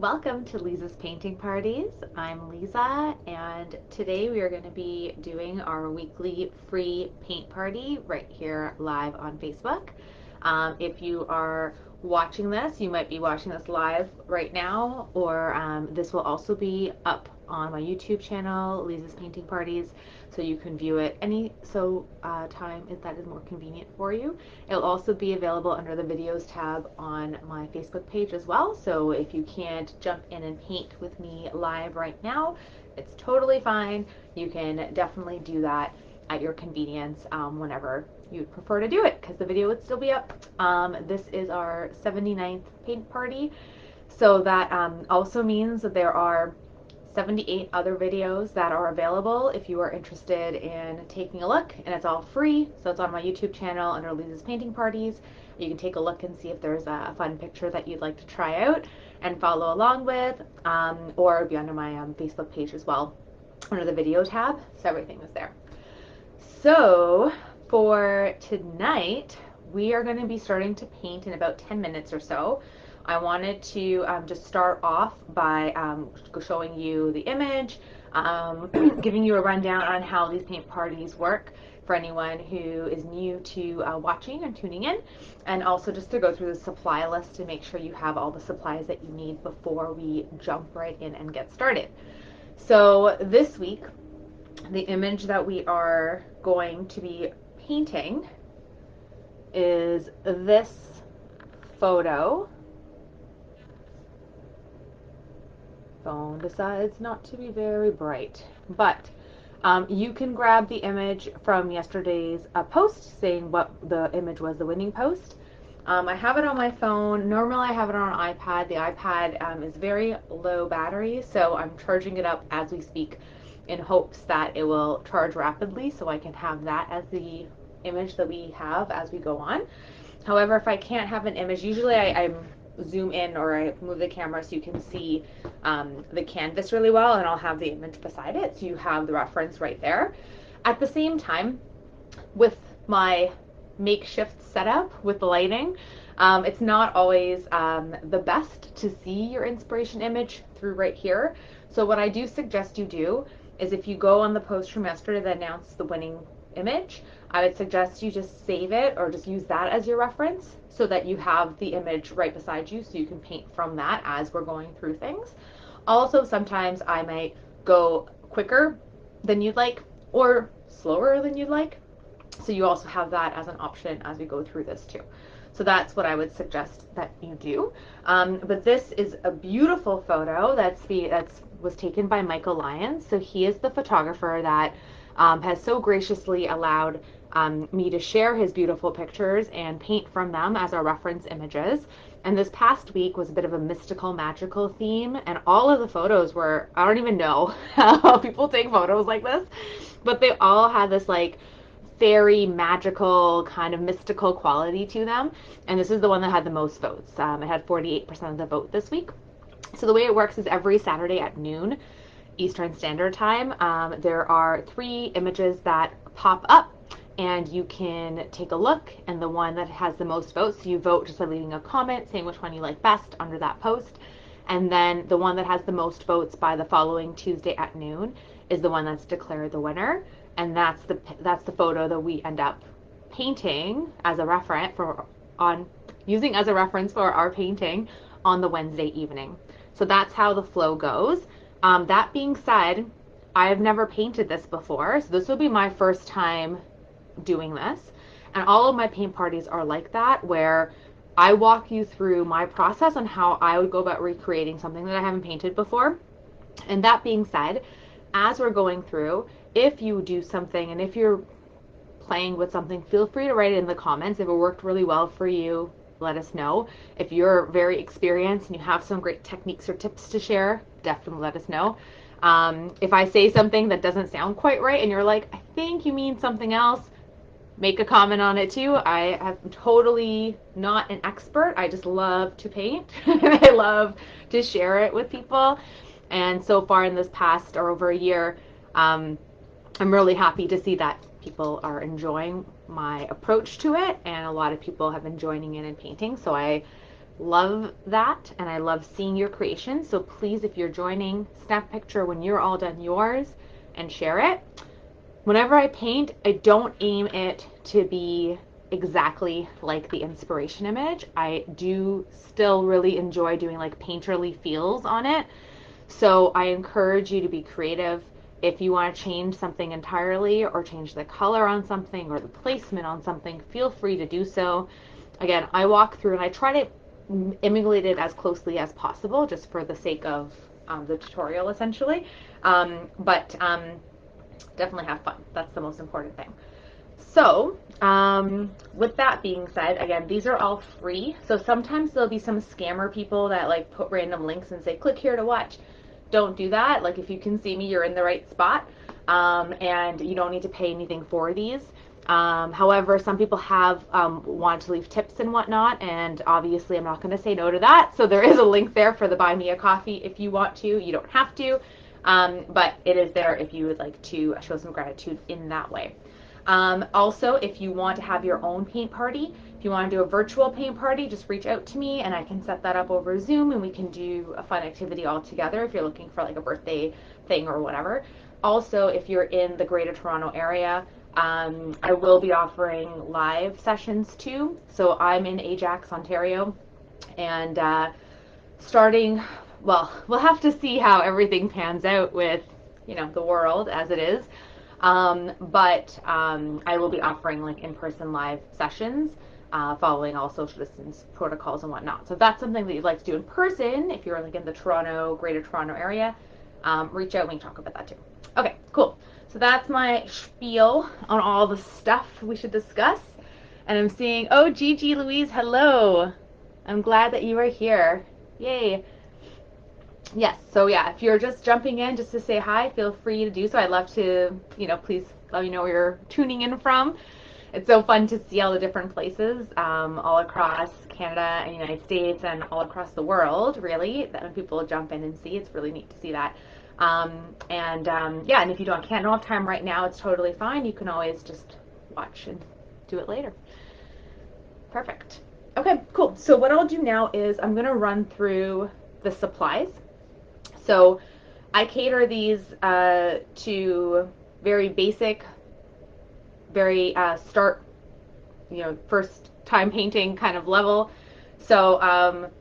Welcome to Liza's Painting Parties. I'm Liza, and today we are going to be doing our weekly free paint party right here live on Facebook. If you are watching this, you might be watching this live right now, or this will also be up on my YouTube channel, Liza's Painting Parties, so you can view it any time if that is more convenient for you. It'll also be available under the videos tab on my Facebook page as well, so if you can't jump in and paint with me live right now, it's totally fine. You can definitely do that at your convenience whenever you'd prefer to do it, because the video would still be up. This is our 79th paint party, so that also means that there are 78 other videos that are available if you are interested in taking a look, and it's all free. So it's on my YouTube channel under Liza's Painting Parties. You can take a look and see if there's a fun picture that you'd like to try out and follow along with, or be under my Facebook page as well under the video tab. So everything is there. So for tonight, we are going to be starting to paint in about 10 minutes or so. I wanted to just start off by showing you the image, giving you a rundown on how these paint parties work for anyone who is new to watching and tuning in, and also just to go through the supply list to make sure you have all the supplies that you need before we jump right in and get started. So this week, the image that we are going to be painting is this photo. Phone decides not to be very bright, but you can grab the image from yesterday's post saying what the image was, the winning post. I have it on my phone. Normally I have it on an iPad. The iPad is very low battery, so I'm charging it up as we speak in hopes that it will charge rapidly so I can have that as the image that we have as we go on. However, if I can't have an image, usually I zoom in or I move the camera so you can see the canvas really well, and I'll have the image beside it so you have the reference right there. At the same time, with my makeshift setup with the lighting, it's not always the best to see your inspiration image through right here. So what I do suggest you do is, if you go on the post from yesterday that announced the winning image, I would suggest you just save it or just use that as your reference so that you have the image right beside you so you can paint from that as we're going through things. Also, sometimes I might go quicker than you'd like or slower than you'd like, so you also have that as an option as we go through this too. So that's what I would suggest that you do. But this is a beautiful photo that was taken by Michael Lyons. So he is the photographer that has so graciously allowed me to share his beautiful pictures and paint from them as our reference images. And this past week was a bit of a mystical, magical theme, and all of the photos were, I don't even know how people take photos like this, but they all had this like fairy, magical, kind of mystical quality to them. And this is the one that had the most votes. It had 48% of the vote this week. So the way it works is every Saturday at noon Eastern Standard Time, there are 3 images that pop up, and you can take a look, and the one that has the most votes, so you vote just by leaving a comment saying which one you like best under that post, and then the one that has the most votes by the following Tuesday at noon is the one that's declared the winner, and that's the photo that we end up painting as a reference using as a reference for our painting on the Wednesday evening. So that's how the flow goes. That being said, I have never painted this before, so this will be my first time doing this. And all of my paint parties are like that, where I walk you through my process on how I would go about recreating something that I haven't painted before. And that being said, as we're going through, if you do something and if you're playing with something, feel free to write it in the comments. If it worked really well for you, let us know. If you're very experienced and you have some great techniques or tips to share, definitely let us know. If I say something that doesn't sound quite right and you're like, I think you mean something else, make a comment on it too. I am totally not an expert. I just love to paint and I love to share it with people. And so far in this past or over a year, I'm really happy to see that people are enjoying my approach to it, and a lot of people have been joining in and painting. So I love that, and I love seeing your creation. So please, if you're joining, snap a picture when you're all done yours and share it. Whenever I paint, I don't aim it to be exactly like the inspiration image. I do still really enjoy doing like painterly feels on it. So I encourage you to be creative. If you want to change something entirely or change the color on something or the placement on something, feel free to do so. Again, I walk through and I try to emulate it as closely as possible just for the sake of the tutorial essentially. But definitely have fun. That's the most important thing. So, with that being said, again, these are all free. So sometimes there'll be some scammer people that like put random links and say, click here to watch. Don't do that. Like if you can see me, you're in the right spot. And you don't need to pay anything for these. However, some people have wanted to leave tips and whatnot, and obviously I'm not going to say no to that. So there is a link there for the Buy Me a Coffee if you want to. You don't have to, but it is there if you would like to show some gratitude in that way. Also, if you want to have your own paint party, if you want to do a virtual paint party, just reach out to me and I can set that up over Zoom and we can do a fun activity all together if you're looking for like a birthday thing or whatever. Also, if you're in the Greater Toronto area, I will be offering live sessions too. So I'm in Ajax, Ontario, and starting, well, we'll have to see how everything pans out with, you know, the world as it is. But I will be offering like in-person live sessions, following all social distance protocols and whatnot. So if that's something that you'd like to do in person, if you're like in the Toronto, Greater Toronto area, reach out and we can talk about that too. Okay, cool. So that's my spiel on all the stuff we should discuss. And I'm seeing, oh, Gigi Louise, hello. I'm glad that you are here. Yay. Yes, so yeah, if you're just jumping in just to say hi, feel free to do so. I'd love to, you know, please let me know where you're tuning in from. It's so fun to see all the different places all across Canada and the United States and all across the world, really, that when people jump in and see, it's really neat to see that. Yeah, and if you can't have time right now, it's totally fine. You can always just watch and do it later. Perfect. Okay, cool. So what I'll do now is I'm going to run through the supplies. So I cater these to very basic, very start, first time painting kind of level. So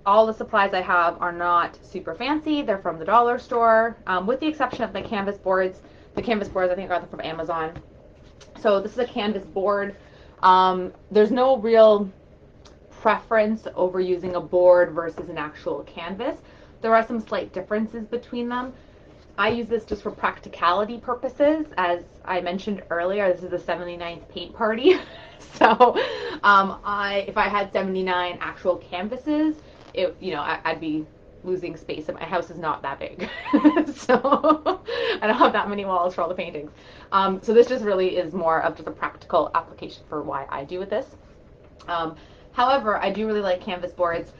all the supplies I have are not super fancy. They're from the dollar store, with the exception of the canvas boards. The canvas boards, I think I got them from Amazon. So this is a canvas board. There's no real preference over using a board versus an actual canvas. There are some slight differences between them. I use this just for practicality purposes. As I mentioned earlier, this is the 79th paint party. So if I had 79 actual canvases, I'd be losing space, and my house is not that big. So I don't have that many walls for all the paintings. So this just really is more of just a practical application for why I do with this. However, I do really like canvas boards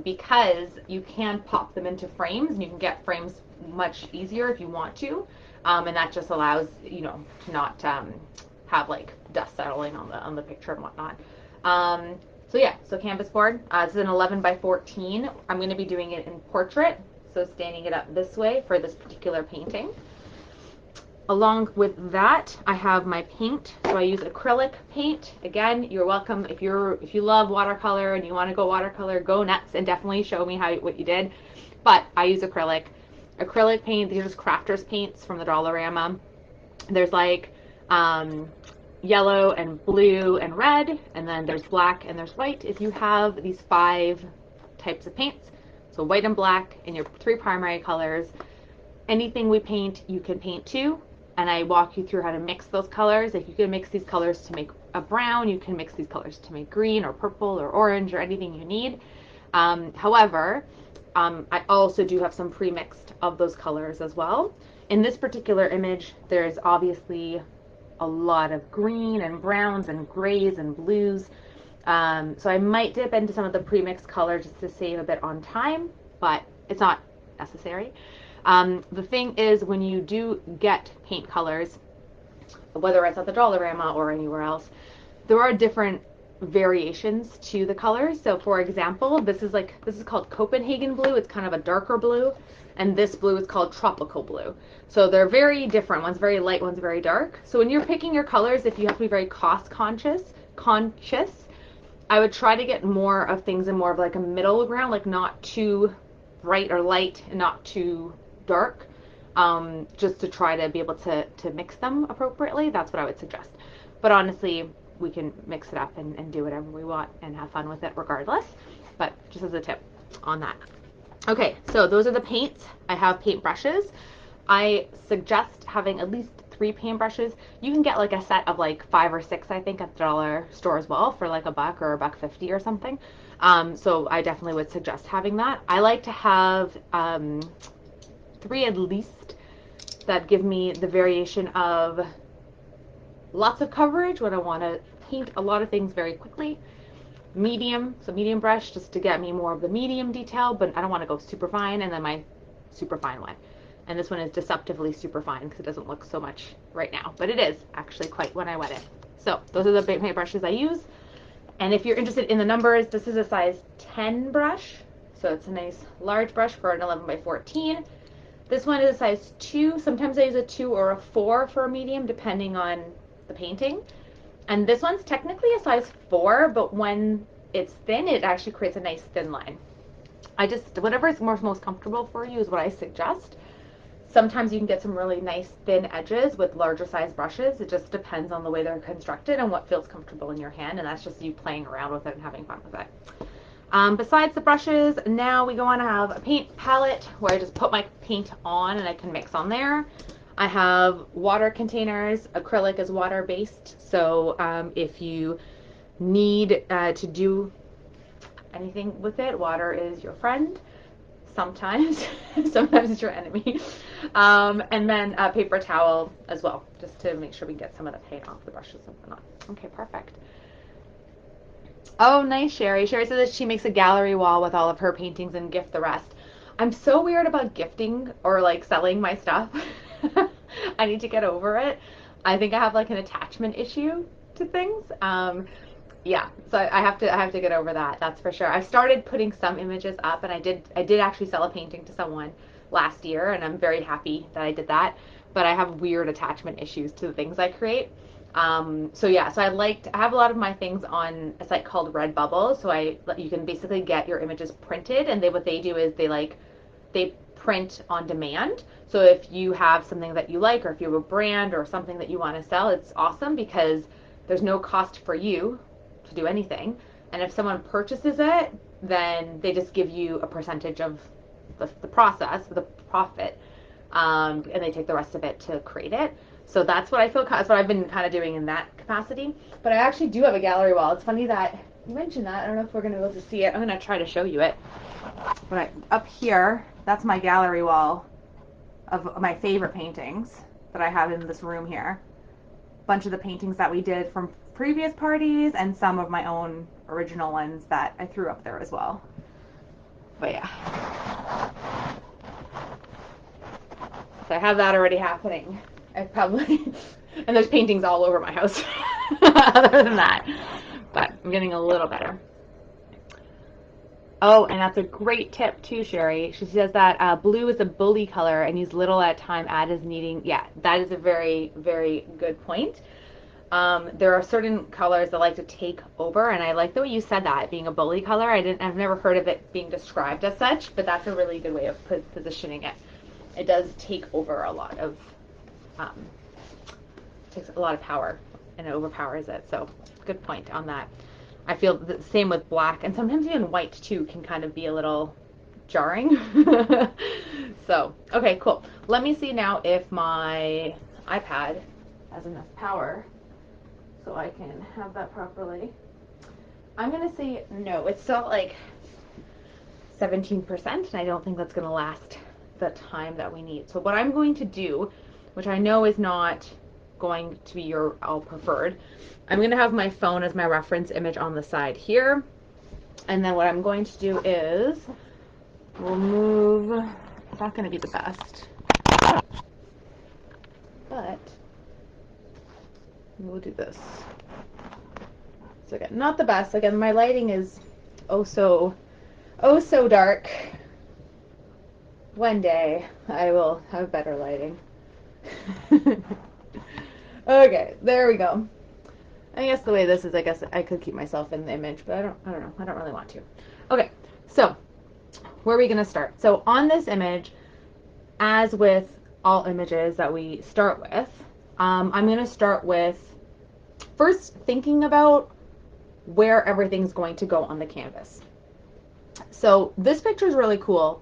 because you can pop them into frames, and you can get frames much easier if you want to, and that just allows to not have like dust settling on the picture and whatnot. So yeah, so canvas board. This is an 11 by 14. I'm going to be doing it in portrait, so standing it up this way for this particular painting. Along with that, I have my paint. So I use acrylic paint. Again, you're welcome. If you love watercolor and you want to go watercolor, go nuts and definitely show me what you did. But I use acrylic. Acrylic paint, these are just crafters paints from the Dollarama. There's like yellow and blue and red, and then there's black and there's white. If you have these 5 types of paints, so white and black in your 3 primary colors, anything we paint, you can paint too. And I walk you through how to mix those colors. If you can mix these colors to make a brown, you can mix these colors to make green or purple or orange or anything you need. However, I also do have some pre-mixed of those colors as well. In this particular image, there's obviously a lot of green and browns and grays and blues. So I might dip into some of the pre-mixed colors just to save a bit on time, but it's not necessary. The thing is, when you do get paint colors, whether it's at the Dollarama or anywhere else, there are different variations to the colors. So for example, this is called Copenhagen blue. It's kind of a darker blue, and this blue is called tropical blue. So they're very different. One's very light, one's very dark. So when you're picking your colors, if you have to be very cost conscious, I would try to get more of things in more of like a middle ground, like not too bright or light and not too dark, just to try to be able to mix them appropriately. That's what I would suggest. But honestly, we can mix it up and do whatever we want and have fun with it regardless. But just as a tip on that. Okay, so those are the paints. I have paintbrushes. I suggest having at least 3 paintbrushes. You can get like a set of like 5 or 6, I think, at the dollar store as well for like $1 or $1.50 or something. So I definitely would suggest having that. I like to have 3 at least that give me the variation of lots of coverage when I want to paint a lot of things very quickly. Medium, so medium brush just to get me more of the medium detail, but I don't want to go super fine, and then my super fine one. And this one is deceptively super fine because it doesn't look so much right now, but it is actually quite when I wet it. So those are the big paint brushes I use. And if you're interested in the numbers, this is a size 10 brush. So it's a nice large brush for an 11 by 14. This one is a size 2. Sometimes I use a 2 or a 4 for a medium, depending on the painting. And this one's technically a size 4, but when it's thin, it actually creates a nice thin line. Whatever is most comfortable for you is what I suggest. Sometimes you can get some really nice thin edges with larger size brushes. It just depends on the way they're constructed and what feels comfortable in your hand, and that's just you playing around with it and having fun with it. Besides the brushes, now we go on to have a paint palette where I just put my paint on and I can mix on there. I have water containers. Acrylic is water-based, so if you need to do anything with it, water is your friend. Sometimes. Sometimes it's your enemy. And then a paper towel as well, just to make sure we get some of the paint off the brushes and whatnot. Okay, perfect. Oh, nice, Sherry. Sherry says that she makes a gallery wall with all of her paintings and gift the rest. I'm so weird about gifting or like selling my stuff. I need to get over it. I think I have like an attachment issue to things. Yeah, so I have to get over that. That's for sure. I started putting some images up, and I did actually sell a painting to someone last year, and I'm very happy that I did that. But I have weird attachment issues to the things I create. So yeah, so I have a lot of my things on a site called Redbubble. So you can basically get your images printed, and what they do is they print on demand. So if you have something that you like, or if you have a brand or something that you want to sell, it's awesome because there's no cost for you to do anything. And if someone purchases it, then they just give you a percentage of the process, the profit, and they take the rest of it to create it. So that's what that's what I've been kind of doing in that capacity. But I actually do have a gallery wall. It's funny that you mentioned that. I don't know if we're going to be able to see it. I'm going to try to show you it. But up here, that's my gallery wall of my favorite paintings that I have in this room here. A bunch of the paintings that we did from previous parties and some of my own original ones that I threw up there as well. But yeah. So I have that already happening. And there's paintings all over my house other than that. But I'm getting a little better. Oh, and that's a great tip too, Sherry. She says that blue is a bully color and use little at a time, add as needing. Yeah, that is a very, very good point. There are certain colors that like to take over, and I like the way you said that, being a bully color. I've never heard of it being described as such, but that's a really good way of positioning it. It does take over a lot of, takes a lot of power, and it overpowers it. So good point on that. I feel the same with black, and sometimes even white too can kind of be a little jarring. So, okay, cool. Let me see now if my iPad has enough power so I can have that properly. I'm going to say no. It's still like 17%, and I don't think that's going to last the time that we need. So what I'm going to do, which I know is not going to be your all preferred, I'm going to have my phone as my reference image on the side here. And then what I'm going to do is we'll move, it's not going to be the best, but we'll do this. So again, not the best. Again, my lighting is oh so dark. One day I will have better lighting. Okay, there we go. I guess the way this is, I guess I could keep myself in the image, but I don't know. I don't really want to. Okay, so where are we gonna start? So on this image, as with all images that we start with, I'm gonna start with first thinking about where everything's going to go on the canvas. So this picture is really cool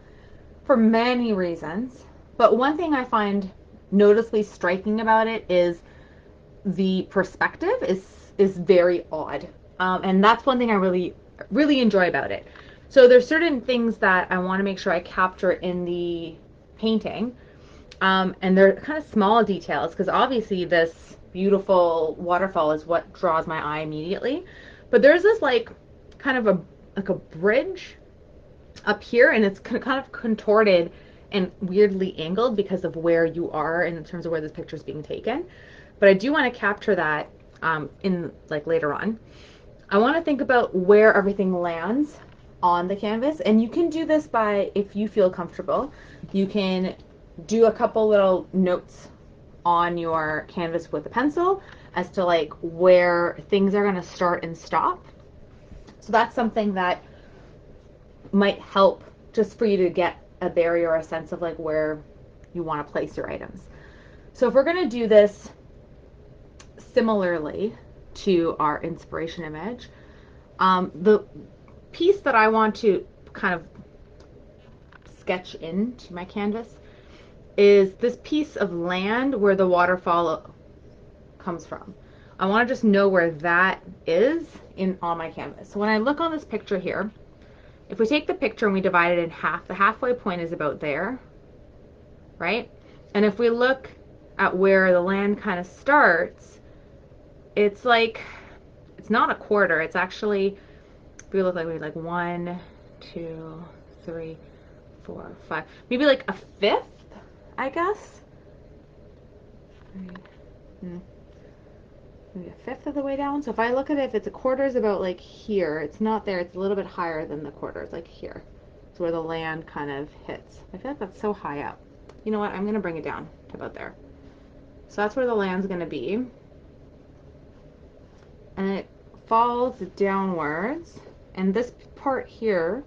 for many reasons, but one thing I find noticeably striking about it is the perspective is very odd, and that's one thing I really enjoy about it. So there's certain things that I want to make sure I capture in the painting, and they're kind of small details because obviously this beautiful waterfall is what draws my eye immediately, but there's this like kind of a bridge up here, and it's kind of contorted and weirdly angled because of where you are in terms of where this picture is being taken. But I do want to capture that in like later on. I want to think about where everything lands on the canvas, and you can do this by, if you feel comfortable, you can do a couple little notes on your canvas with a pencil as to like where things are going to start and stop. So that's something that might help just for you to get a barrier or a sense of like where you want to place your items. So if we're going to do this similarly to our inspiration image, the piece that I want to kind of sketch into my canvas is this piece of land where the waterfall comes from. I want to just know where that is on my canvas. So when I look on this picture here, if we take the picture and we divide it in half, the halfway point is about there, right? And if we look at where the land kind of starts, it's like, it's not a quarter, it's actually, if we look like, maybe like 1, 2, 3, 4, 5, maybe like a fifth, I guess. Maybe a fifth of the way down. So if I look at it, if it's a quarter is about like here, it's not there, it's a little bit higher than the quarter, it's like here. It's where the land kind of hits. I feel like that's so high up. You know what, I'm gonna bring it down to about there. So that's where the land's gonna be. And it falls downwards. And this part here,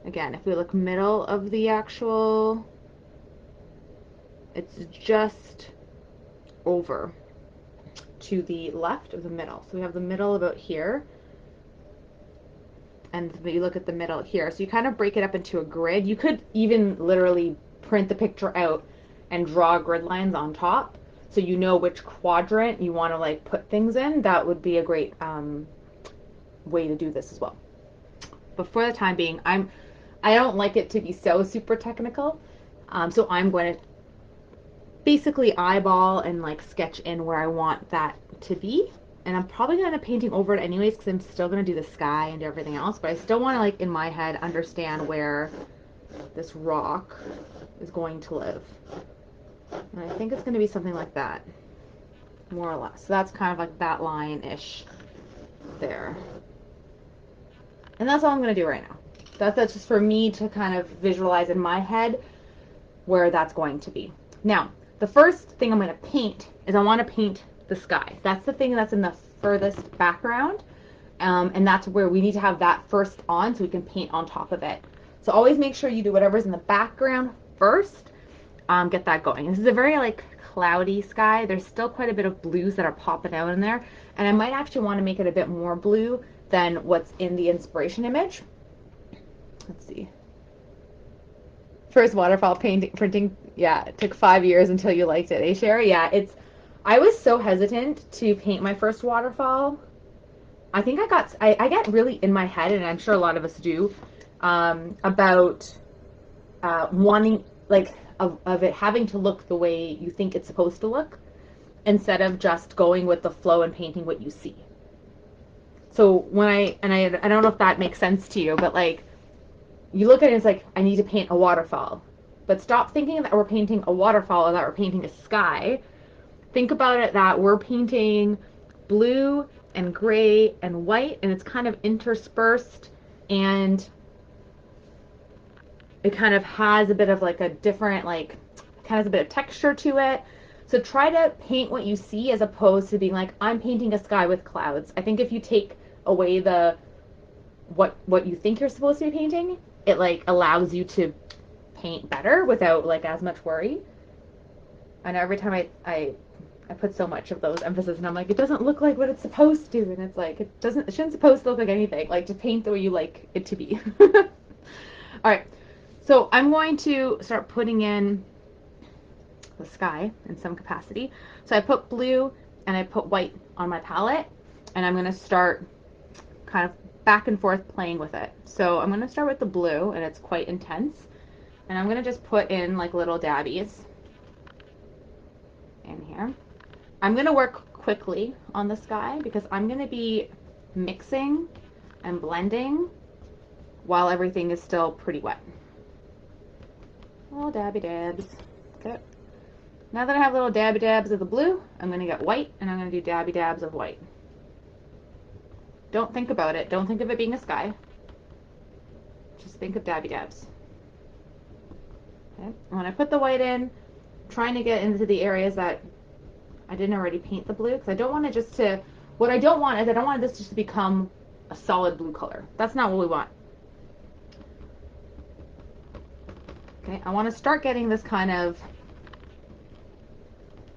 again, if we look middle of the actual, it's just over to the left of the middle. So we have the middle about here, and you look at the middle here. So you kind of break it up into a grid. You could even literally print the picture out and draw grid lines on top, so you know which quadrant you want to like put things in. That would be a great way to do this as well. But for the time being, I don't like it to be so super technical, so I'm going to basically eyeball and like sketch in where I want that to be. And I'm probably going to end up painting over it anyways because I'm still going to do the sky and everything else, but I still want to, like, in my head, understand where this rock is going to live. And I think it's going to be something like that, more or less. So that's kind of like that line-ish there. And that's all I'm going to do right now. That's just for me to kind of visualize in my head where that's going to be. Now, the first thing I'm going to paint is I want to paint the sky. That's the thing that's in the furthest background, and that's where we need to have that first on so we can paint on top of it. So always make sure you do whatever's in the background first, get that going. This is a very like cloudy sky. There's still quite a bit of blues that are popping out in there, and I might actually want to make it a bit more blue than what's in the inspiration image. Let's see. First waterfall printing, yeah, it took 5 years until you liked it, eh, Sherry? Yeah, I was so hesitant to paint my first waterfall. I think I get really in my head, and I'm sure a lot of us do, about wanting, like, of it having to look the way you think it's supposed to look, instead of just going with the flow and painting what you see. So when I don't know if that makes sense to you, but like, you look at it, it's like, I need to paint a waterfall. But stop thinking that we're painting a waterfall or that we're painting a sky. Think about it that we're painting blue and gray and white, and it's kind of interspersed, and it kind of has a bit of like a different, like, kind of a bit of texture to it. So try to paint what you see as opposed to being like, I'm painting a sky with clouds. I think if you take away the what you think you're supposed to be painting, it like allows you to paint better without like as much worry. I know every time I put so much of those emphasis and I'm like, it doesn't look like what it's supposed to, and it's like it shouldn't supposed to look like anything. Like, to paint the way you like it to be. All right. So I'm going to start putting in the sky in some capacity. So I put blue and I put white on my palette, and I'm going to start kind of back and forth playing with it. So I'm going to start with the blue, and it's quite intense. And I'm going to just put in like little dabbies in here. I'm going to work quickly on the sky because I'm going to be mixing and blending while everything is still pretty wet. Little dabby dabs. Okay. Now that I have little dabby dabs of the blue, I'm going to get white, and I'm going to do dabby dabs of white. Don't think about it. Don't think of it being a sky. Just think of dabby dabs. Okay. When I put the white in, I'm trying to get into the areas that I didn't already paint the blue, because I don't want it just to, what I don't want is I don't want this just to become a solid blue color. That's not what we want. Okay, I want to start getting this kind of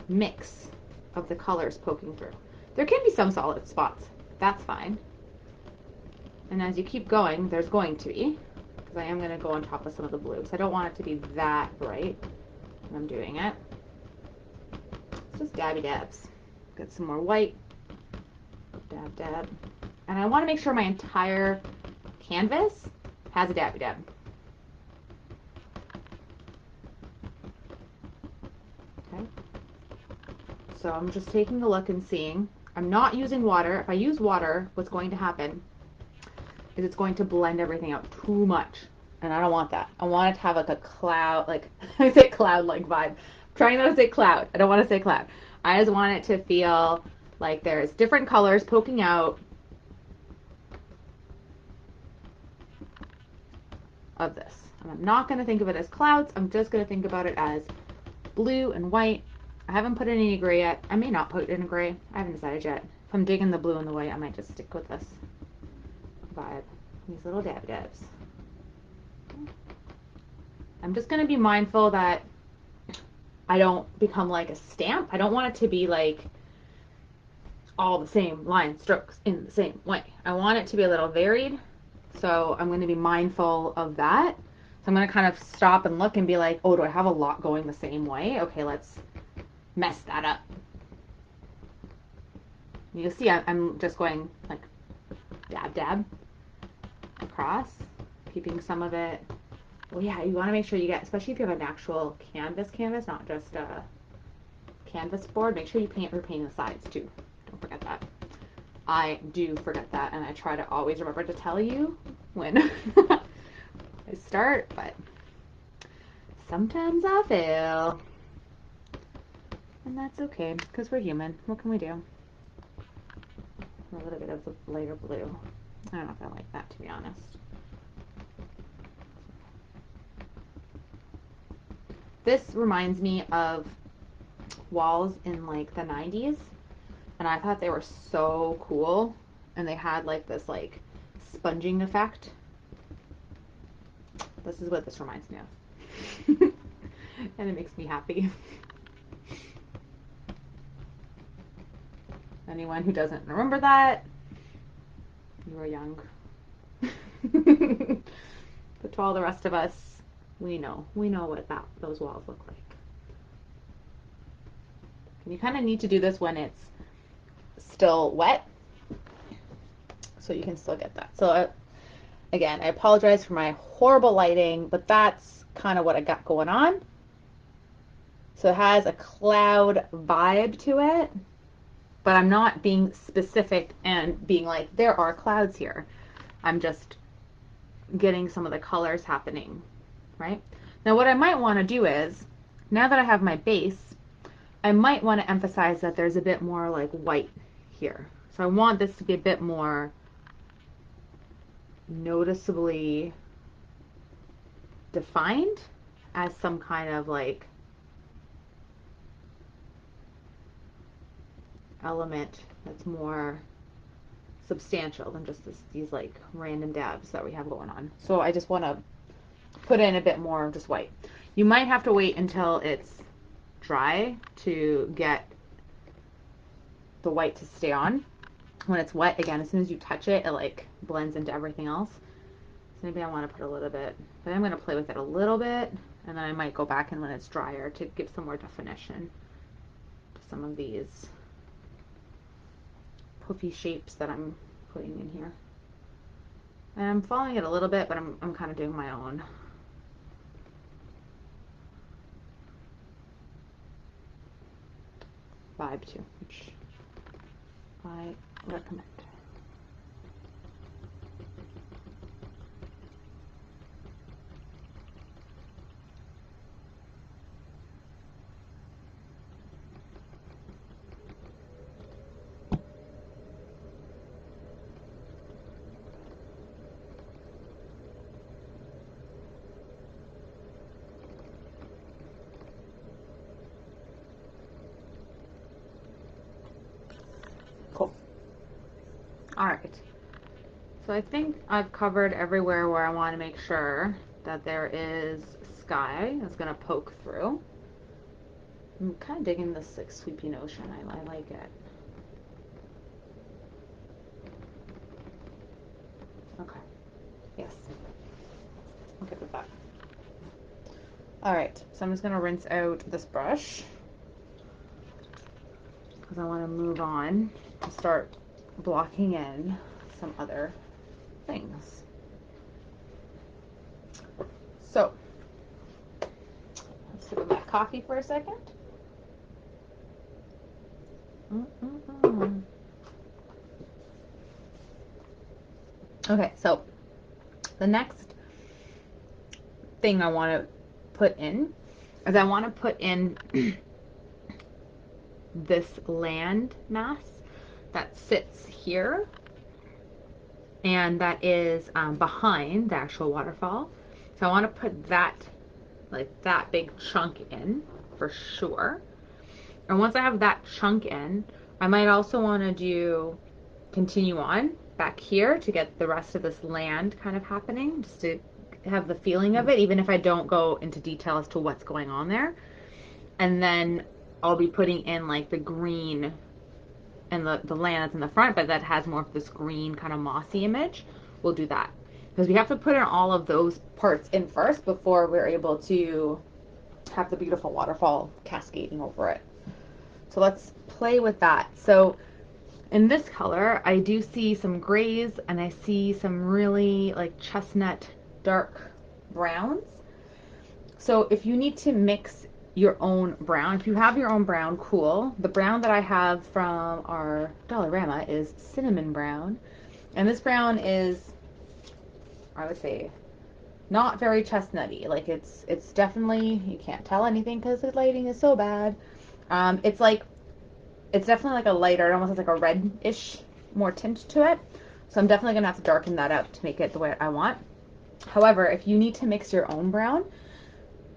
mix of the colors poking through. There can be some solid spots. That's fine. And as you keep going, there's going to be, because I am going to go on top of some of the blues. I don't want it to be that bright when I'm doing it. It's just dabby dabs. Get some more white. Dab dab. And I want to make sure my entire canvas has a dabby dab. Okay. So I'm just taking a look and seeing. I'm not using water. If I use water, what's going to happen is it's going to blend everything out too much. And I don't want that. I want it to have like a cloud, like, I say cloud-like vibe. I'm trying not to say cloud. I don't want to say cloud. I just want it to feel like there's different colors poking out of this. And I'm not going to think of it as clouds. I'm just going to think about it as blue and white. I haven't put in any gray yet. I may not put in a gray. I haven't decided yet. If I'm digging the blue and the white, I might just stick with this vibe. These little dab dabs. I'm just going to be mindful that I don't become like a stamp. I don't want it to be like all the same line strokes in the same way. I want it to be a little varied. So I'm going to be mindful of that. So I'm going to kind of stop and look and be like, oh, do I have a lot going the same way? Okay, let's mess that up. You'll see I'm just going like dab dab across, keeping some of it. Well, yeah, you want to make sure you get, especially if you have an actual canvas, not just a canvas board, make sure you repaint the sides too. Don't forget that. I do forget that, and I try to always remember to tell you when I start, but sometimes I fail. And that's okay, because we're human. What can we do? A little bit of the lighter blue. I don't know if I like that, to be honest. This reminds me of walls in like the 90s, and I thought they were so cool, and they had like this like sponging effect. This is what this reminds me of. And it makes me happy. Anyone who doesn't remember that, you were young. But to all the rest of us, we know what those walls look like. And you kind of need to do this when it's still wet, so you can still get that. So again, I apologize for my horrible lighting, but that's kind of what I got going on. So it has a cloud vibe to it, but I'm not being specific and being like, there are clouds here. I'm just getting some of the colors happening, right? Now what I might want to do is, now that I have my base, I might want to emphasize that there's a bit more like white here. So I want this to be a bit more noticeably defined as some kind of like element that's more substantial than just these like random dabs that we have going on. So I just want to put in a bit more of just white. You might have to wait until it's dry to get the white to stay on. When it's wet, again, as soon as you touch it, it like blends into everything else. So maybe I want to put a little bit, but I'm going to play with it a little bit, and then I might go back in when it's drier to give some more definition to some of these poofy shapes that I'm putting in here. And I'm following it a little bit, but I'm kind of doing my own. Vibe too, which I recommend. Cool. All right. So I think I've covered everywhere where I want to make sure that there is sky that's going to poke through. I'm kind of digging this like sweepy notion. I like it. Okay. Yes. I'm good with that. All right. So I'm just going to rinse out this brush because I want to move on and start blocking in some other things. So let's sip of my coffee for a second. Okay, so the next thing I want to put in is I want to put in this land mass that sits here and that is behind the actual waterfall. So I want to put that, like that big chunk in for sure. And once I have that chunk in, I might also want to continue on back here to get the rest of this land kind of happening, just to have the feeling of it, even if I don't go into detail as to what's going on there. And then I'll be putting in like the green and the land that's in the front, but that has more of this green kind of mossy image. We'll do that. Because we have to put in all of those parts in first before we're able to have the beautiful waterfall cascading over it. So let's play with that. So in this color, I do see some grays and I see some really like chestnut dark browns. So if you need to mix your own brown, if you have your own brown, cool. The brown that I have from our Dollarama is cinnamon brown. And this brown is, I would say, not very chestnutty. Like it's definitely, you can't tell anything because the lighting is so bad. It's definitely like a lighter, it almost has like a red-ish more tint to it. So I'm definitely gonna have to darken that up to make it the way I want. However, if you need to mix your own brown,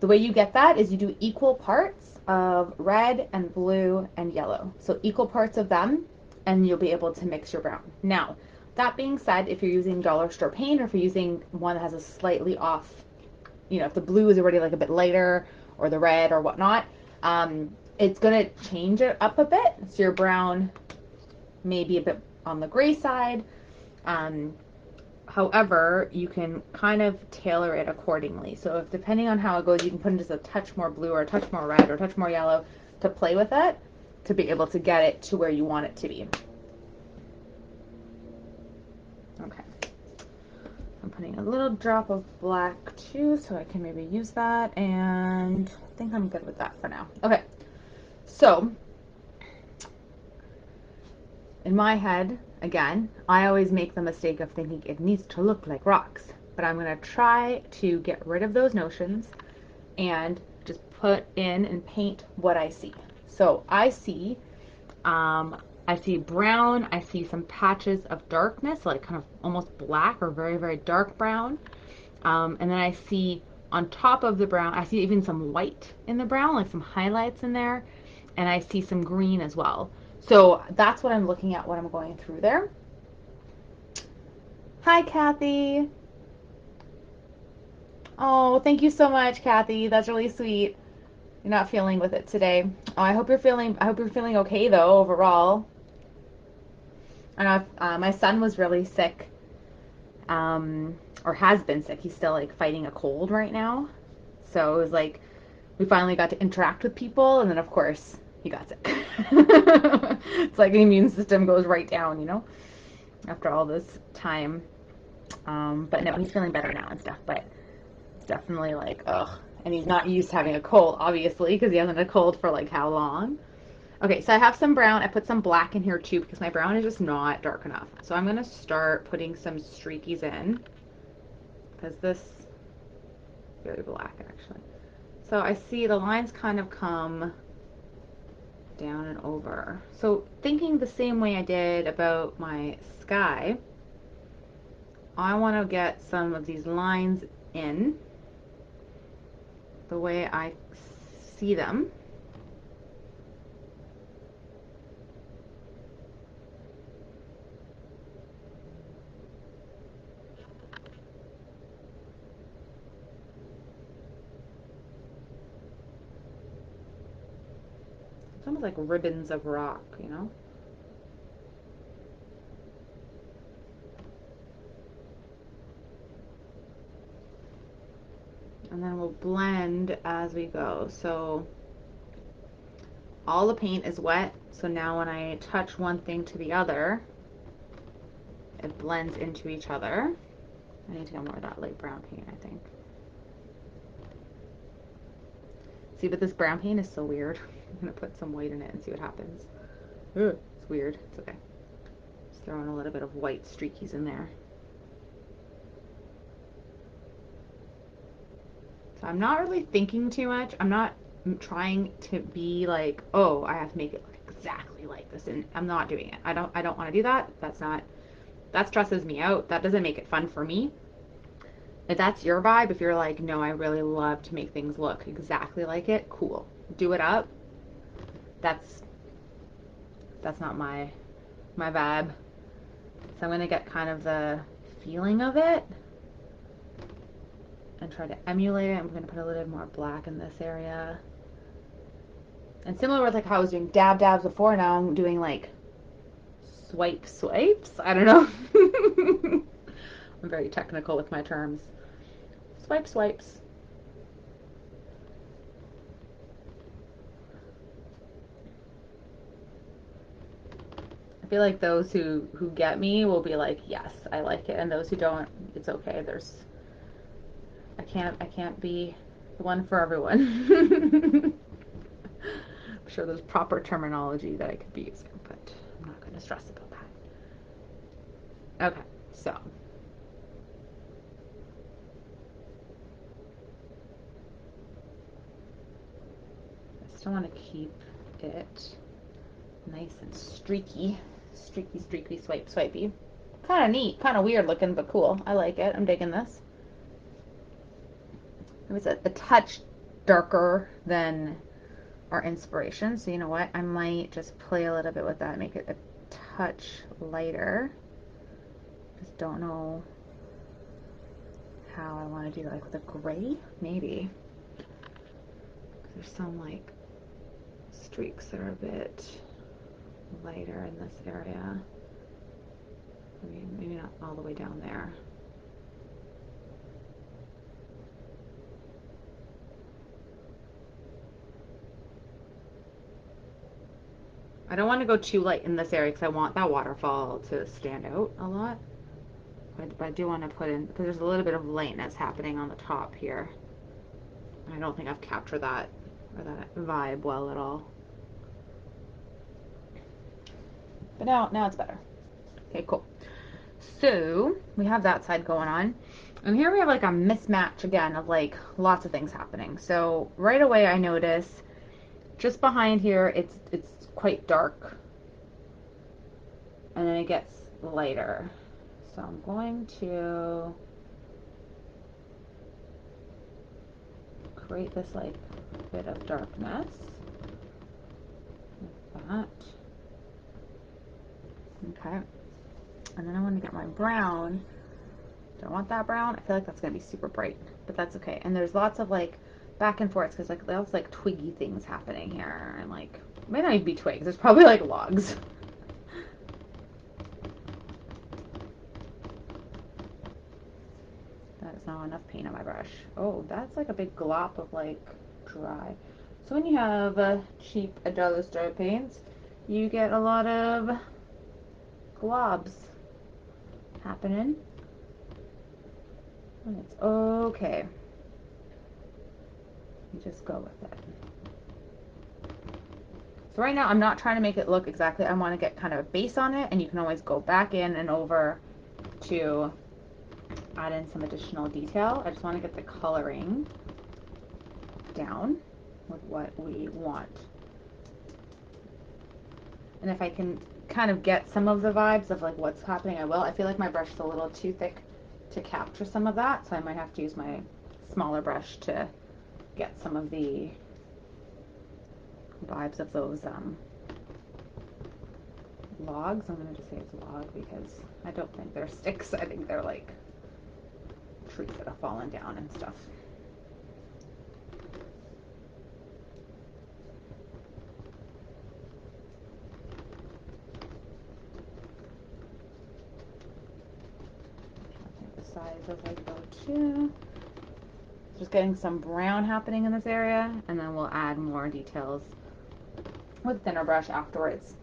the way you get that is you do equal parts of red and blue and yellow. So equal parts of them, and you'll be able to mix your brown. Now, that being said, if you're using dollar store paint or if you're using one that has a slightly off, you know, if the blue is already like a bit lighter or the red or whatnot, it's going to change it up a bit. So your brown may be a bit on the gray side. However, you can kind of tailor it accordingly. So if depending on how it goes, you can put in just a touch more blue or a touch more red or a touch more yellow to play with it to be able to get it to where you want it to be. Okay. I'm putting a little drop of black too, so I can maybe use that, and I think I'm good with that for now. Okay. So, in my head, again, I always make the mistake of thinking it needs to look like rocks, but I'm going to try to get rid of those notions and just put in and paint what I see. So I see I see brown. I see some patches of darkness, like kind of almost black or very, very dark brown. And then I see on top of the brown, I see even some white in the brown, like some highlights in there. And I see some green as well. So that's what I'm looking at when I'm going through there. Hi, Kathy. Oh, thank you so much, Kathy. That's really sweet. You're not feeling with it today. Oh, I hope you're feeling okay though overall. I know my son was really sick, or has been sick. He's still like fighting a cold right now. So it was like we finally got to interact with people, and then of course he got sick. It's like the immune system goes right down, you know, after all this time. But no, he's feeling better now and stuff. But it's definitely like, ugh. And he's not used to having a cold, obviously, because he hasn't had a cold for like how long? Okay, so I have some brown. I put some black in here too because my brown is just not dark enough. So I'm going to start putting some streakies in because this is very black actually. So I see the lines kind of come down and over. So thinking the same way I did about my sky, I want to get some of these lines in the way I see them. It's almost like ribbons of rock, you know? And then we'll blend as we go. So all the paint is wet, so now when I touch one thing to the other, it blends into each other. I need to get more of that light brown paint, I think. See, but this brown paint is so weird. I'm gonna put some white in it and see what happens. Ugh, it's weird. It's okay. Just throwing a little bit of white streakies in there. So I'm not really thinking too much. I'm not trying to be like, oh, I have to make it look exactly like this, and I'm not doing it. I don't want to do that. That stresses me out. That doesn't make it fun for me. If that's your vibe, if you're like, no, I really love to make things look exactly like it, cool. Do it up. That's not my vibe. So I'm gonna get kind of the feeling of it and try to emulate it. I'm gonna put a little bit more black in this area. And similar with like how I was doing dabs before, now I'm doing like swipes. I don't know. I'm very technical with my terms. Swipes. I feel like those who get me will be like, yes, I like it, and those who don't, it's okay. I can't be the one for everyone. I'm sure there's proper terminology that I could be using, but I'm not going to stress about that. Okay, so I still want to keep it nice and streaky, swipey. Kind of neat, kind of weird looking, but cool. I like it. I'm digging this. It was a touch darker than our inspiration, so you know what? I might just play a little bit with that, make it a touch lighter. Just don't know how I want to do, like with a gray, maybe. There's some like streaks that are a bit lighter in this area. Maybe not all the way down there. I don't want to go too light in this area because I want that waterfall to stand out a lot. But I do want to put in, because there's a little bit of lightness happening on the top here. I don't think I've captured that or that vibe well at all. But now it's better. Okay, cool. So we have that side going on. And here we have like a mismatch again of like lots of things happening. So right away I notice just behind here it's quite dark. and then it gets lighter. So I'm going to create this like bit of darkness like that. Okay, and then I want to get my brown. Don't want that brown. I feel like that's gonna be super bright, but that's okay. And there's lots of like back and forth because like there's like twiggy things happening here, and like it may not even be twigs. There's probably like logs. That is not enough paint on my brush. Oh, that's like a big glop of like dry. So when you have cheap dollar store paints, you get a lot of globs happening. And it's okay. You just go with it. So right now I'm not trying to make it look exactly, I want to get kind of a base on it, and you can always go back in and over to add in some additional detail. I just want to get the coloring down with what we want. And if I can kind of get some of the vibes of like what's happening, I will. I feel like my brush is a little too thick to capture some of that, so I might have to use my smaller brush to get some of the vibes of those logs. I'm going to just say it's log because I don't think they're sticks. I think they're like trees that have fallen down and stuff. I think the size of like go to. Just getting some brown happening in this area, and then we'll add more details with thinner brush afterwards.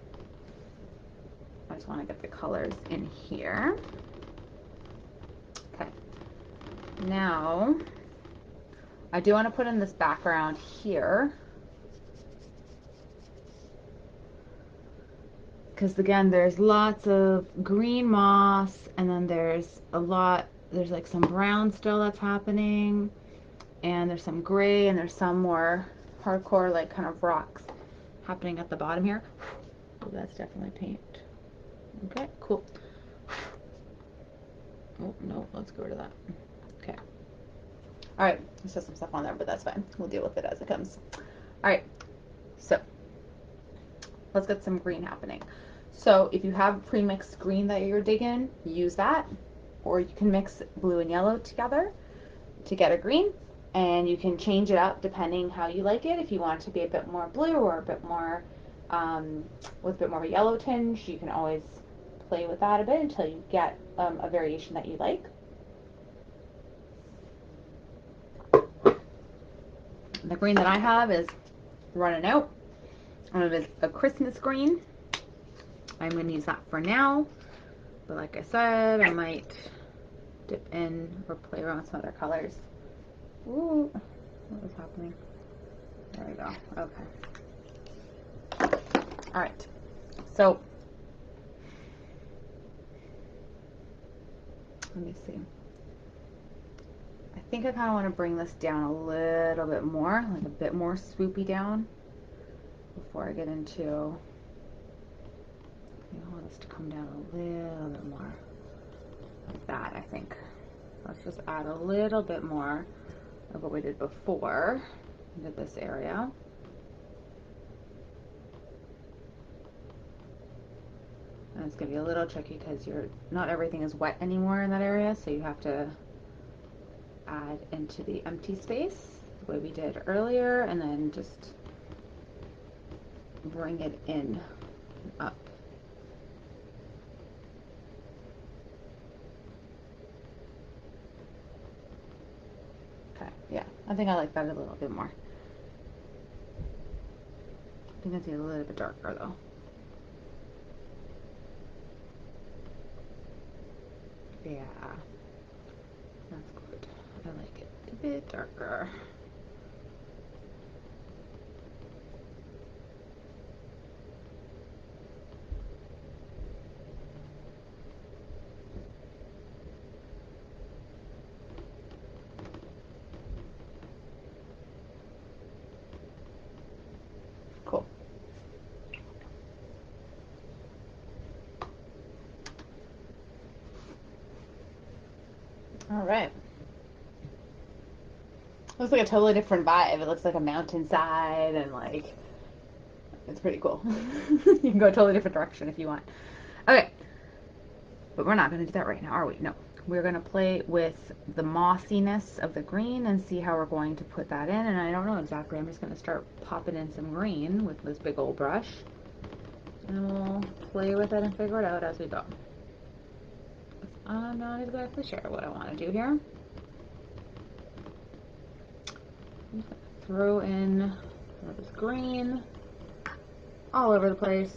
I just want to get the colors in here. Okay. Now, I do want to put in this background here. Because again, there's lots of green moss, and then there's like some brown still that's happening, and there's some gray, and there's some more hardcore like kind of rocks happening at the bottom here. Oh, that's definitely paint. Okay, cool. Oh, no, let's go to that. Okay. All right, there's still some stuff on there, but that's fine. We'll deal with it as it comes. All right, so let's get some green happening. So if you have pre-mixed green that you're digging, use that, or you can mix blue and yellow together to get a green, and you can change it up depending how you like it. If you want it to be a bit more blue or a bit more with a bit more of a yellow tinge, you can always play with that a bit until you get a variation that you like. The green that I have is running out, and it is a Christmas green. I'm going to use that for now, but like I said, I might dip in or play around with some other colors. Ooh, what is happening? There we go. Okay. All right. So let me see. I think I kind of want to bring this down a little bit more, like a bit more swoopy down before I get into. I want this to come down a little bit more like that, I think. Let's just add a little bit more of what we did before into this area. And it's going to be a little tricky because not everything is wet anymore in that area, so you have to add into the empty space the way we did earlier, and then just bring it in up. Okay, yeah, I think I like that a little bit more. I think it's a little bit darker though. Yeah, that's good. I like it a bit darker. Cool. All right. Looks like a totally different vibe. It looks like a mountainside and like it's pretty cool. You can go a totally different direction if you want. Okay. But we're not going to do that right now, are we? No. We're going to play with the mossiness of the green and see how we're going to put that in. And I don't know exactly. I'm just going to start popping in some green with this big old brush. And we'll play with it and figure it out as we go. I'm not exactly sure what I want to do here. Throw in this green all over the place.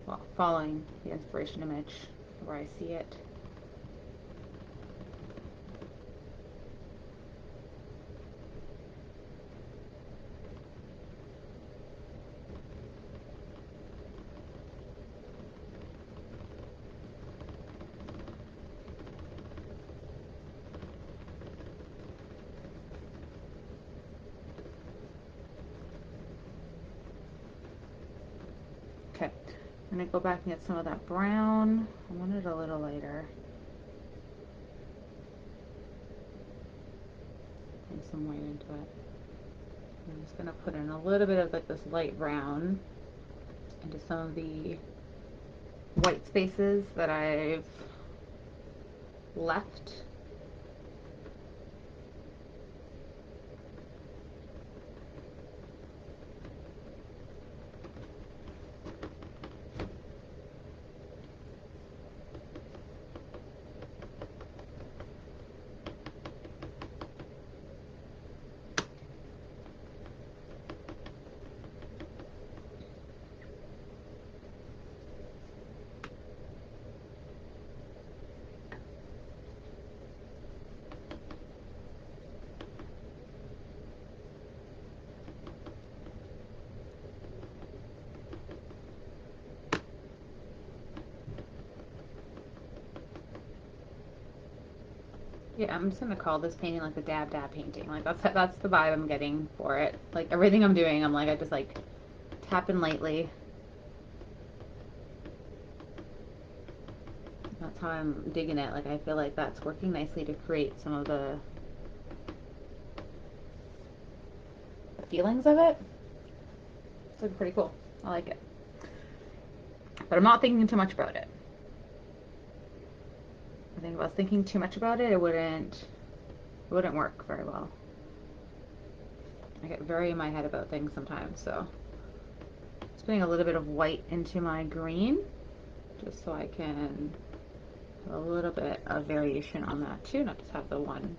Well, following the inspiration image where I see it. Okay, I'm going to go back and get some of that brown. I want it a little lighter. And some white into it. I'm just going to put in a little bit of like this light brown into some of the white spaces that I've left. Yeah, I'm just gonna call this painting like the dab dab painting. Like that's the vibe I'm getting for it. Like everything I'm doing, I'm like I just like tapping lightly. That's how I'm digging it. Like I feel like that's working nicely to create some of the feelings of it. It's looking pretty cool. I like it. But I'm not thinking too much about it. I think if I was thinking too much about it, it wouldn't work very well. I get very in my head about things sometimes, so just putting a little bit of white into my green just so I can have a little bit of variation on that too, not just have the one.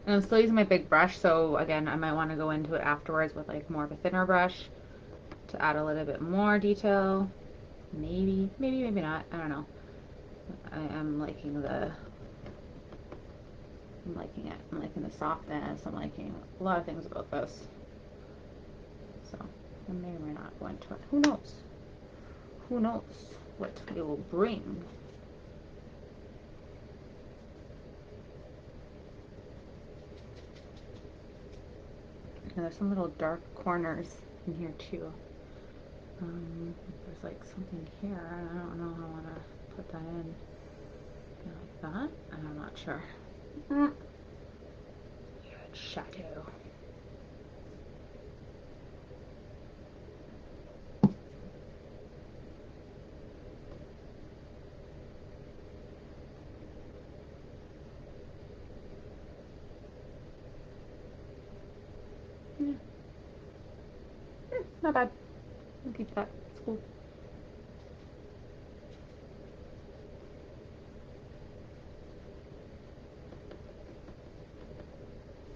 And I'm still using my big brush, so again, I might want to go into it afterwards with like more of a thinner brush to add a little bit more detail. Maybe not. I don't know. I'm liking it. I'm liking the softness. I'm liking a lot of things about this. So I may or may not go into it. Who knows? Who knows what it will bring? And there's some little dark corners in here too. There's like something here. I don't know how I want to put that in. Like that? I'm not sure. Shadow. Yeah. Not bad. I'll keep that. It's cool.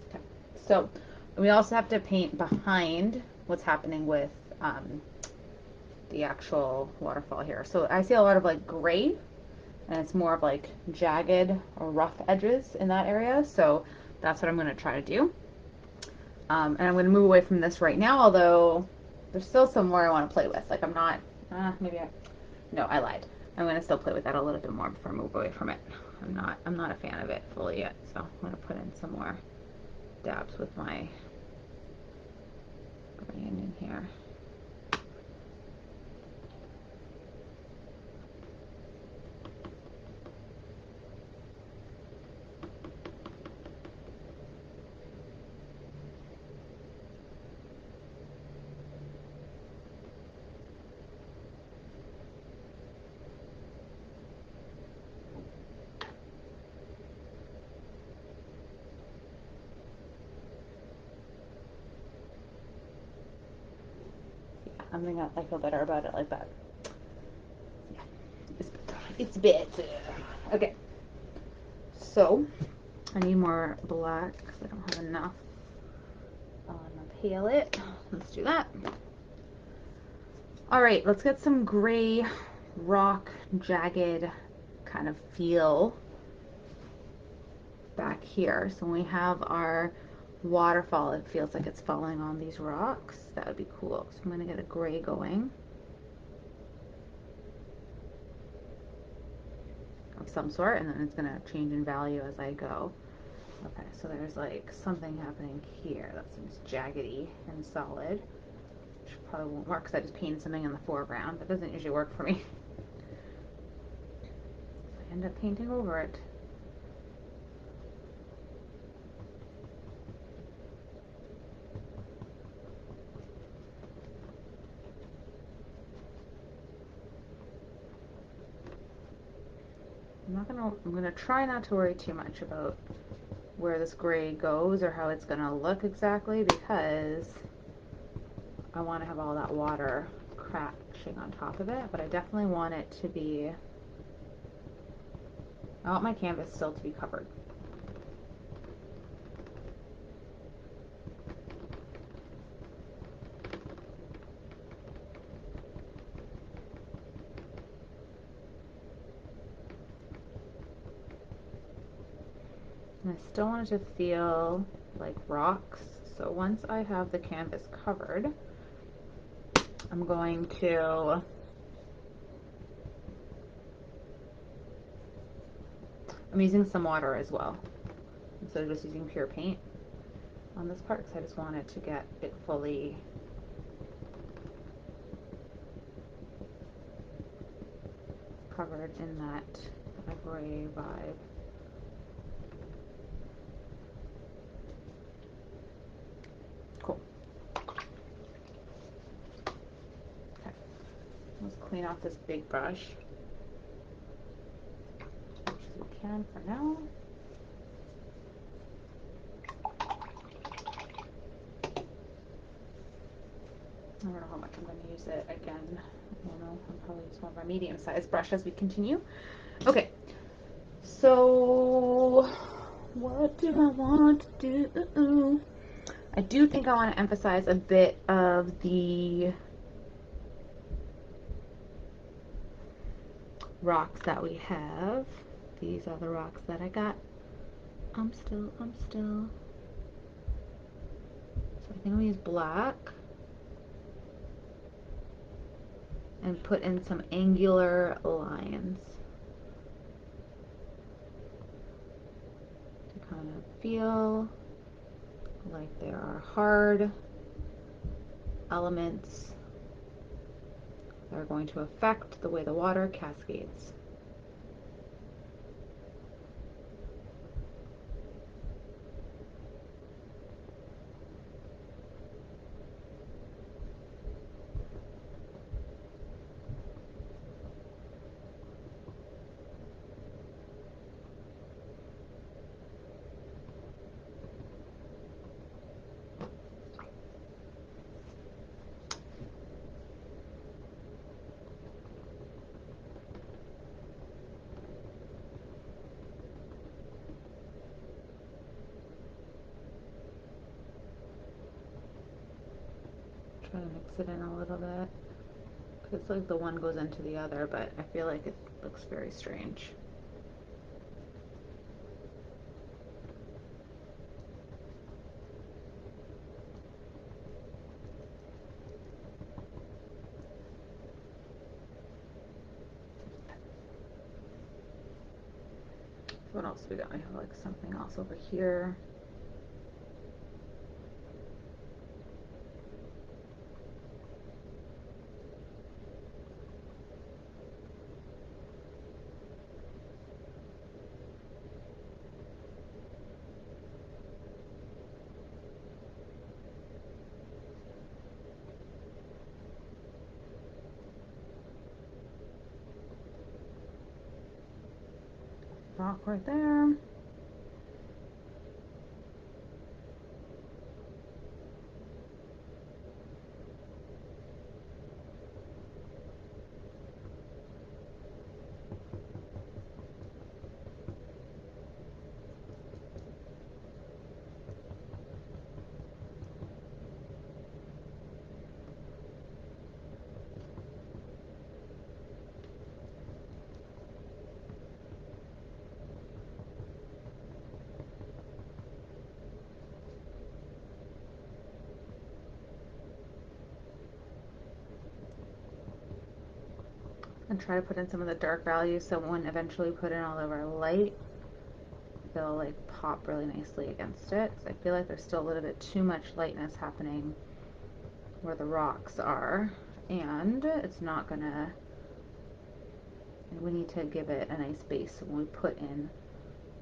Okay. So we also have to paint behind what's happening with the actual waterfall here. So I see a lot of like gray, and it's more of like jagged or rough edges in that area. So that's what I'm going to try to do. And I'm going to move away from this right now, although there's still some more I want to play with. Like I'm not, no, I lied. I'm going to still play with that a little bit more before I move away from it. I'm not a fan of it fully yet. So I'm going to put in some more dabs with my green in here. I think I feel better about it like that. Yeah, it's better. Okay, so I need more black because I don't have enough on my palette. Let's do that. All right, let's get some gray, rock, jagged kind of feel back here. So when we have our waterfall, it feels like it's falling on these rocks. That would be cool. So I'm going to get a gray going of some sort, and then it's going to change in value as I go. Okay, so there's like something happening here that seems jaggedy and solid, which probably won't work because I just painted something in the foreground. That doesn't usually work for me. I end up painting over it. I'm gonna try not to worry too much about where this gray goes or how it's gonna look exactly, because I want to have all that water crashing on top of it, but I definitely want it to be, I want my canvas still to be covered. And I still want it to feel like rocks, so once I have the canvas covered, I'm going to I'm using some water as well, instead of just using pure paint on this part, because I just wanted to get it fully covered in that gray vibe. Cool. Okay. Let's clean off this big brush as much as we can for now. I don't know how much I'm going to use it again. I don't know. I'll probably use more of my medium-sized brush as we continue. Okay. So, what do I want to do? I do think I want to emphasize a bit of the rocks that we have. These are the rocks that I got. I'm still. So I think I'm going to use black and put in some angular lines to kind of feel like there are hard elements that are going to affect the way the water cascades. Try to mix it in a little bit. It's like the one goes into the other, but I feel like it looks very strange. What else we got? We have like something else over here. Rock right there. and try to put in some of the dark values so when eventually we put in all of our light, they'll like pop really nicely against it. So I feel like there's still a little bit too much lightness happening where the rocks are, and it's not gonna, we need to give it a nice base. So when we put in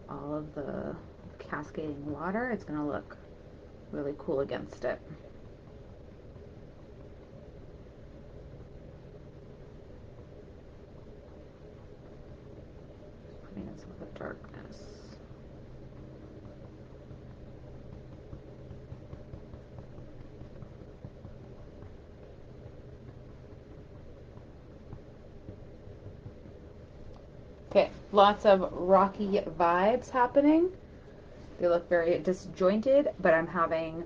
all of the cascading water, it's gonna look really cool against it. Putting in some of the darkness. Okay, lots of rocky vibes happening. They look very disjointed, but I'm having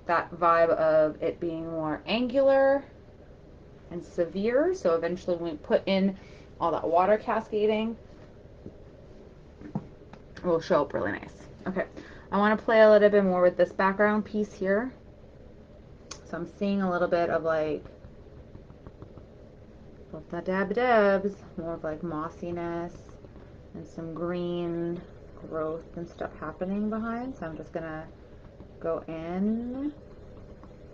that vibe of it being more angular and severe. So eventually when we put in all that water cascading, it will show up really nice. Okay, I want to play a little bit more with this background piece here. So I'm seeing a little bit of like, with the dabs, more of like mossiness and some green growth and stuff happening behind. So I'm just gonna go in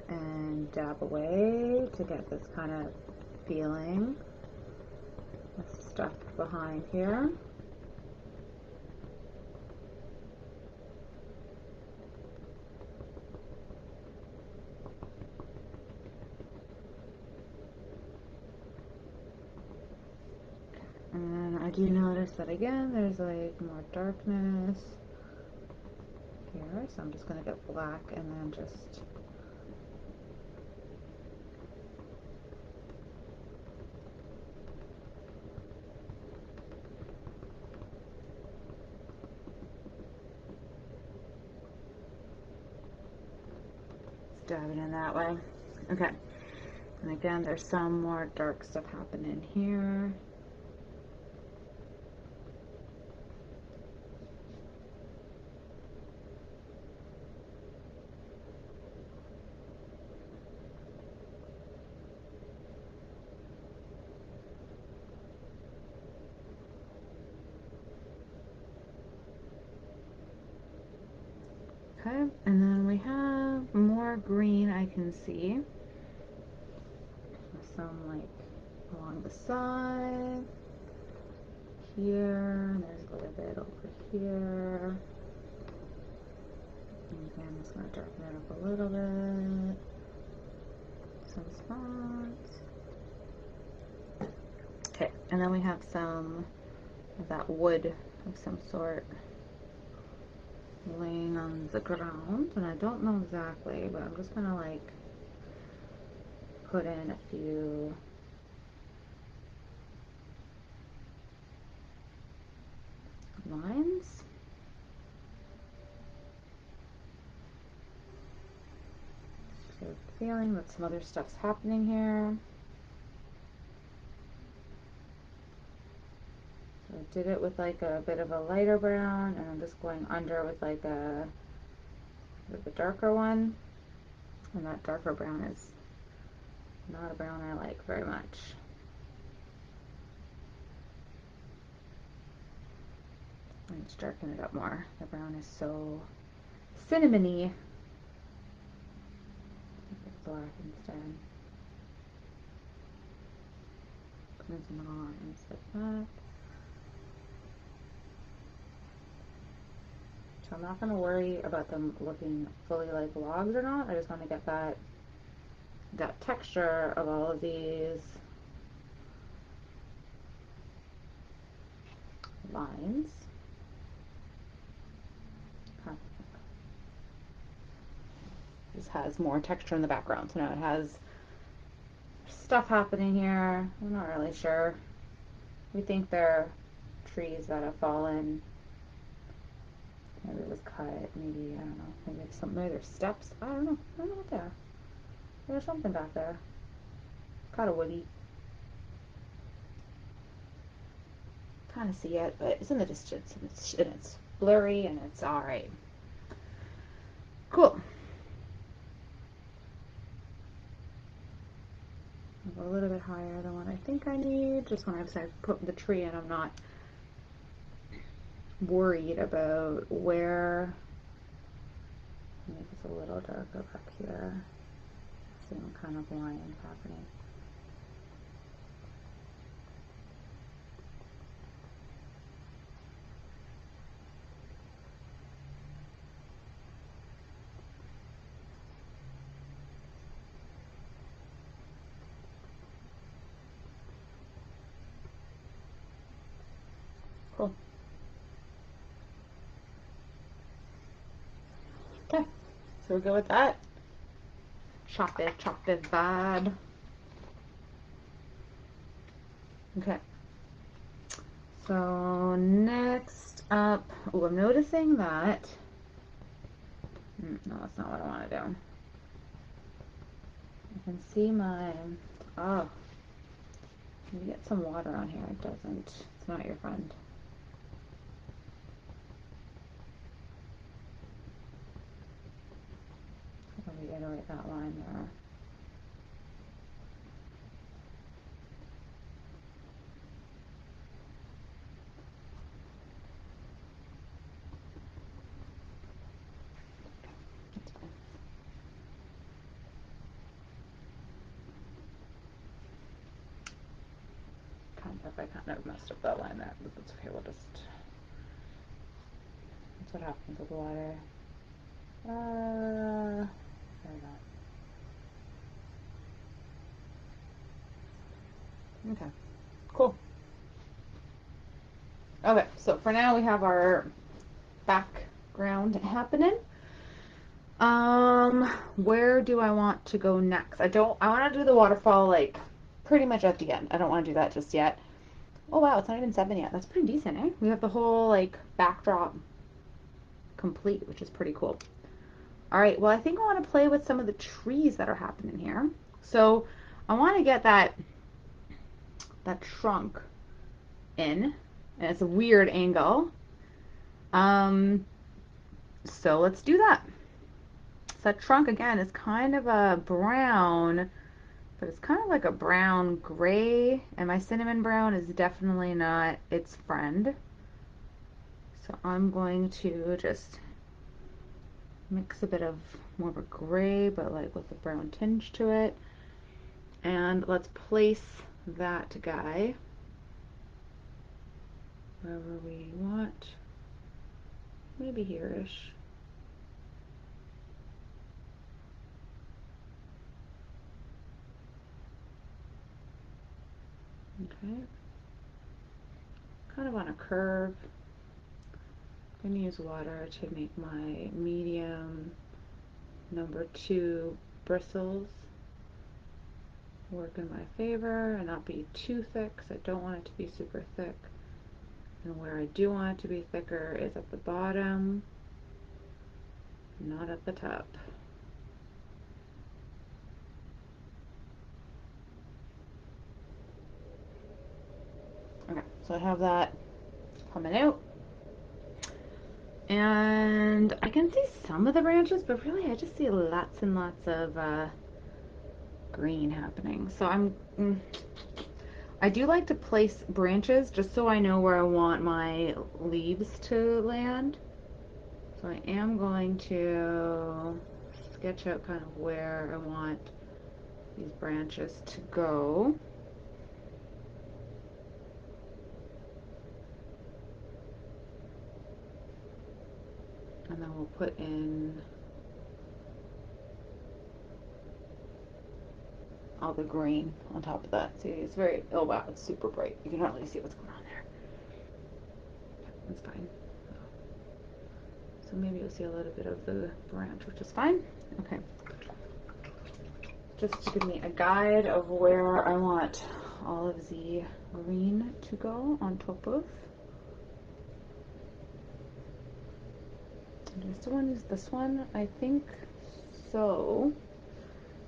and dab away to get this kind of feeling of stuff behind here. And I do notice that again, there's like more darkness here, so I'm just going to get black and then just dab it in that way. Okay, and again, there's some more dark stuff happening here. Okay, and then we have more green I can see. Some like along the side here, there's a little bit over here. And again, I'm just going to darken it up a little bit. Some spots. Okay, and then we have some of that wood of some sort laying on the ground, and I don't know exactly, but I'm just gonna like put in a few lines. So feeling that some other stuff's happening here. So I did it with like a bit of a lighter brown, and I'm just going under with like a darker one. And that darker brown is not a brown I like very much. And just darken it up more. The brown is so cinnamony. Black instead. Put in some little lines like that. So I'm not going to worry about them looking fully like logs or not. I just want to get that texture of all of these lines. This has more texture in the background, so now it has stuff happening here. I'm not really sure. We think they're trees that have fallen. Maybe it was cut. Maybe, I don't know. Maybe it's something. Maybe there's steps. I don't know. I don't know what they are. There's something back there. Kind of woody. Kind of see it, but it's in the distance, and it's blurry, and it's all right. Cool. a little bit higher than what I think I need. Just when I put the tree in, I'm not worried about where. Make this a little darker up here. Same kind of line happening. Cool. Okay, so we'll go with that. Chop it vibe. Okay. So next up, oh, I'm noticing that. No, that's not what I want to do. I can see my. Oh, can you get some water on here? It doesn't. It's not your friend. Reiterate that line there. I kind of messed up that line there, but that's okay. We'll just. That's what happens with water. There we go. Okay, cool. Okay, so for now we have our background happening. Where do I want to go next? I want to do the waterfall like pretty much at the end. I don't want to do that just yet. Oh wow, it's not even 7 yet. That's pretty decent, eh? We have the whole like backdrop complete, which is pretty cool. All right, well I think I want to play with some of the trees that are happening here. So I want to get that trunk in, and it's a weird angle. So let's do that. So that trunk again is kind of a brown, but it's kind of like a brown gray, and my cinnamon brown is definitely not its friend. So I'm going to just mix a bit of more of a gray, but like with a brown tinge to it. And let's place that guy wherever we want, maybe here-ish. Okay, kind of on a curve. I'm going to use water to make my medium number 2 bristles work in my favor and not be too thick, because I don't want it to be super thick. And where I do want it to be thicker is at the bottom, not at the top. Okay, so I have that coming out. And I can see some of the branches, but really I just see lots and lots of green happening. So I do like to place branches just so I know where I want my leaves to land. So I am going to sketch out kind of where I want these branches to go. And then we'll put in all the green on top of that. See, it's very, oh wow, it's super bright. You can hardly see what's going on there. That's fine. So maybe you'll see a little bit of the branch, which is fine. Okay. Just to give me a guide of where I want all of the green to go on top of. Do I still want to use this one? I think so.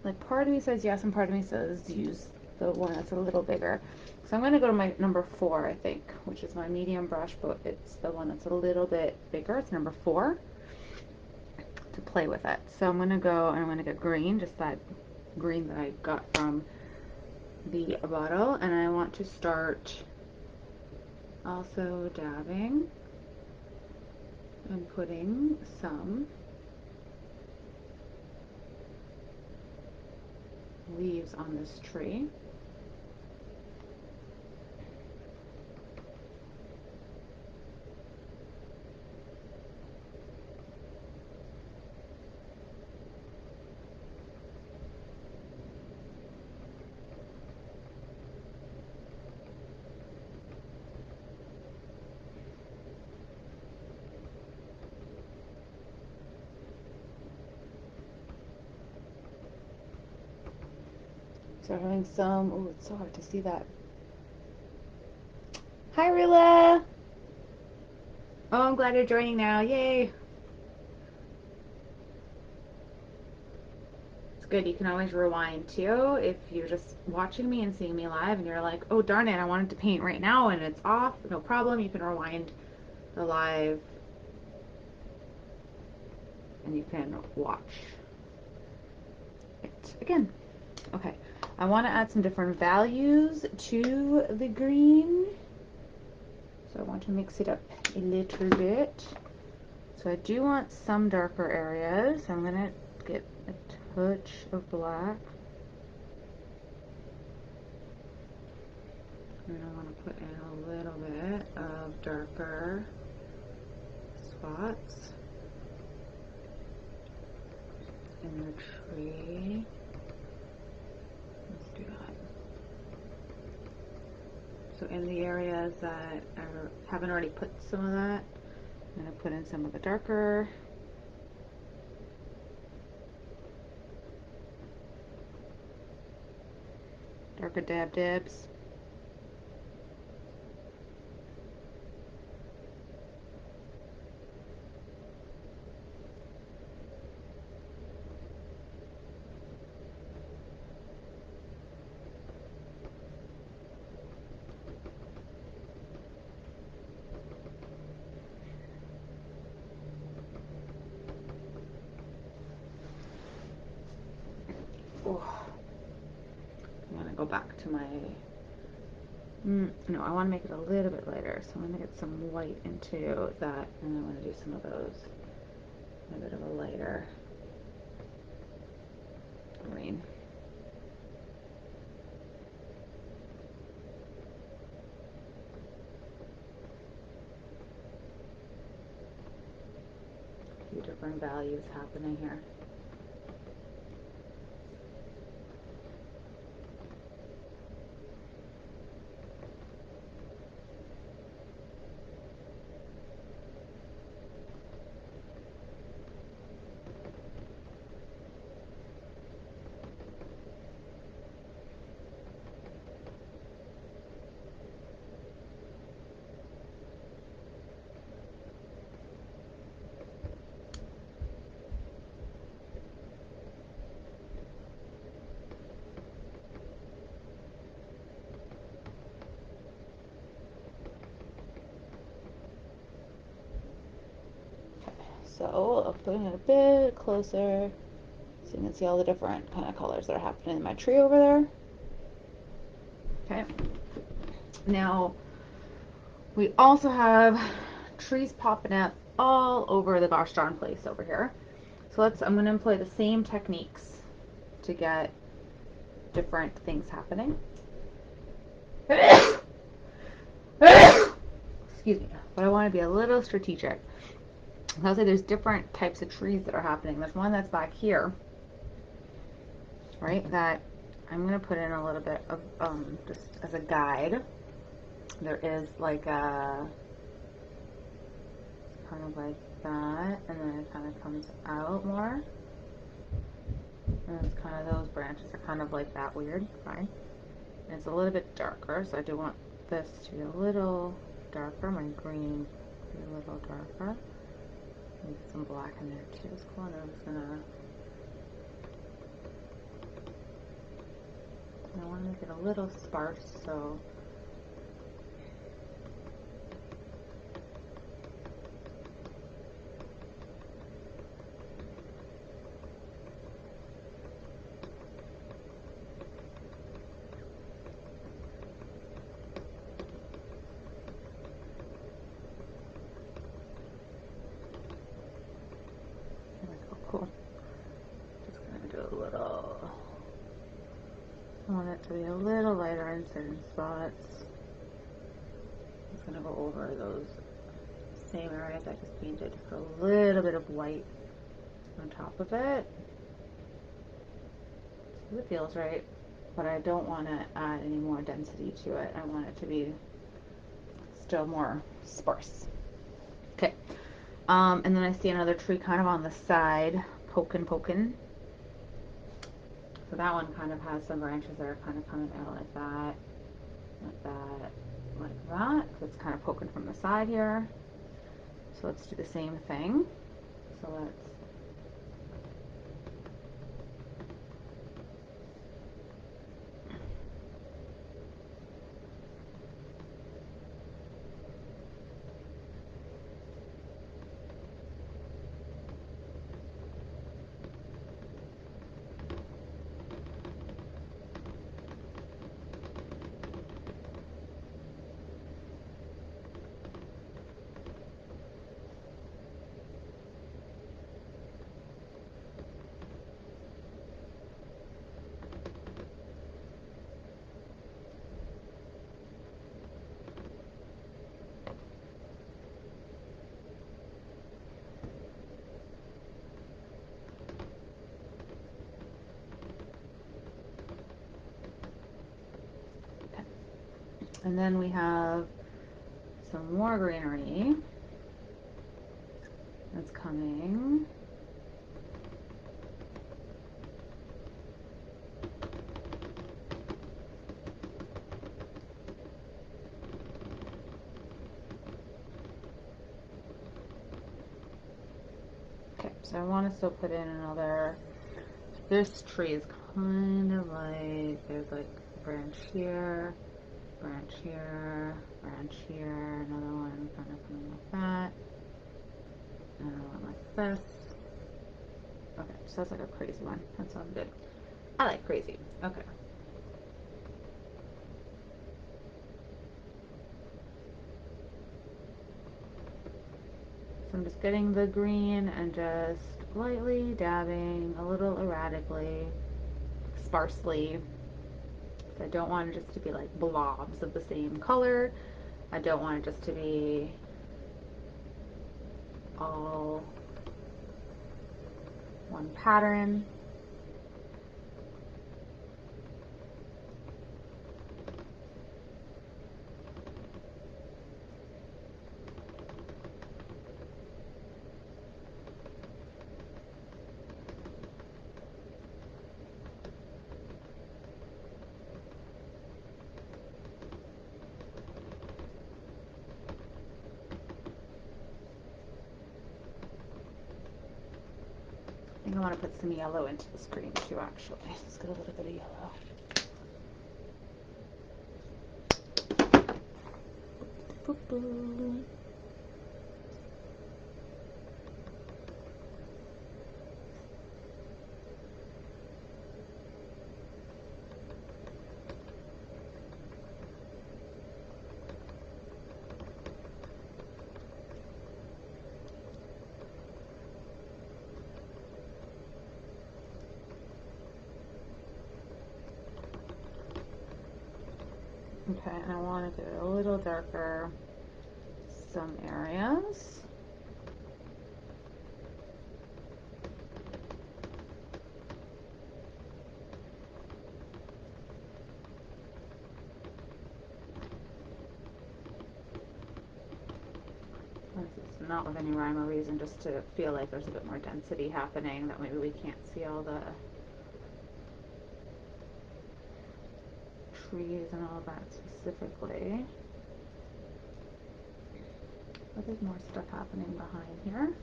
Like, part of me says yes, and part of me says use the one that's a little bigger. So I'm going to go to my number 4, I think, which is my medium brush, but it's the one that's a little bit bigger. It's number 4 to play with it. So I'm going to go and I'm going to get green, just that green that I got from the bottle, and I want to start also dabbing and putting some leaves on this tree. So having some, oh, it's so hard to see that. Hi, Rula. Oh, I'm glad you're joining now. Yay. It's good. You can always rewind too. If you're just watching me and seeing me live and you're like, oh, darn it, I wanted to paint right now and it's off. No problem. You can rewind the live and you can watch it again. Okay. I want to add some different values to the green. So I want to mix it up a little bit. So I do want some darker areas. So I'm going to get a touch of black. And I want to put in a little bit of darker spots in the tree. Let's do that. So in the areas that I haven't already put some of that, I'm going to put in some of the darker. Darker dabs. I'm going to go back to my, no, I want to make it a little bit lighter, so I'm going to get some white into that, and I want to do some of those in a bit of a lighter green. A few different values happening here. So I'm putting it a bit closer so you can see all the different kind of colors that are happening in my tree over there. Okay. Now we also have trees popping up all over the gosh darn place over here. So I'm going to employ the same techniques to get different things happening. Excuse me, but I want to be a little strategic. I'll say there's different types of trees that are happening. There's one that's back here, right, that I'm going to put in a little bit of, just as a guide. There is like a, kind of like that, and then it kind of comes out more. And it's kind of, those branches are kind of like that weird, right? And it's a little bit darker, so I do want this to be a little darker, my green to be a little darker. Maybe some black in there too is cool. And I'm just gonna, I want to make it a little sparse, so Cool. Just gonna do a little, I want it to be a little lighter in certain spots. Just gonna go over those same areas I just painted, just a little bit of white on top of it. It feels right, but I don't want to add any more density to it. I want it to be still more sparse. Okay, and then I see another tree kind of on the side, poking. So that one kind of has some branches that are kind of coming out like that, like that, like that. It's kind of poking from the side here. So let's do the same thing. So let's and then we have some more greenery that's coming. Okay, so I want to still put in another, this tree is kind of like, there's like a branch here, branch here, branch here, another one kind of coming like that, another one like this. Okay, so that's like a crazy one. That sounds good. I like crazy. Okay. So I'm just getting the green and just lightly dabbing a little erratically, sparsely. I don't want it just to be like blobs of the same color. I don't want it just to be all one pattern. I think I want to put some yellow into the screen too, actually. Let's get a little bit of yellow. Boo-boo. Okay, and I want to get it a little darker some areas. It's not with any rhyme or reason, just to feel like there's a bit more density happening, that maybe we can't see all the trees and all that specifically. But there's more stuff happening behind here.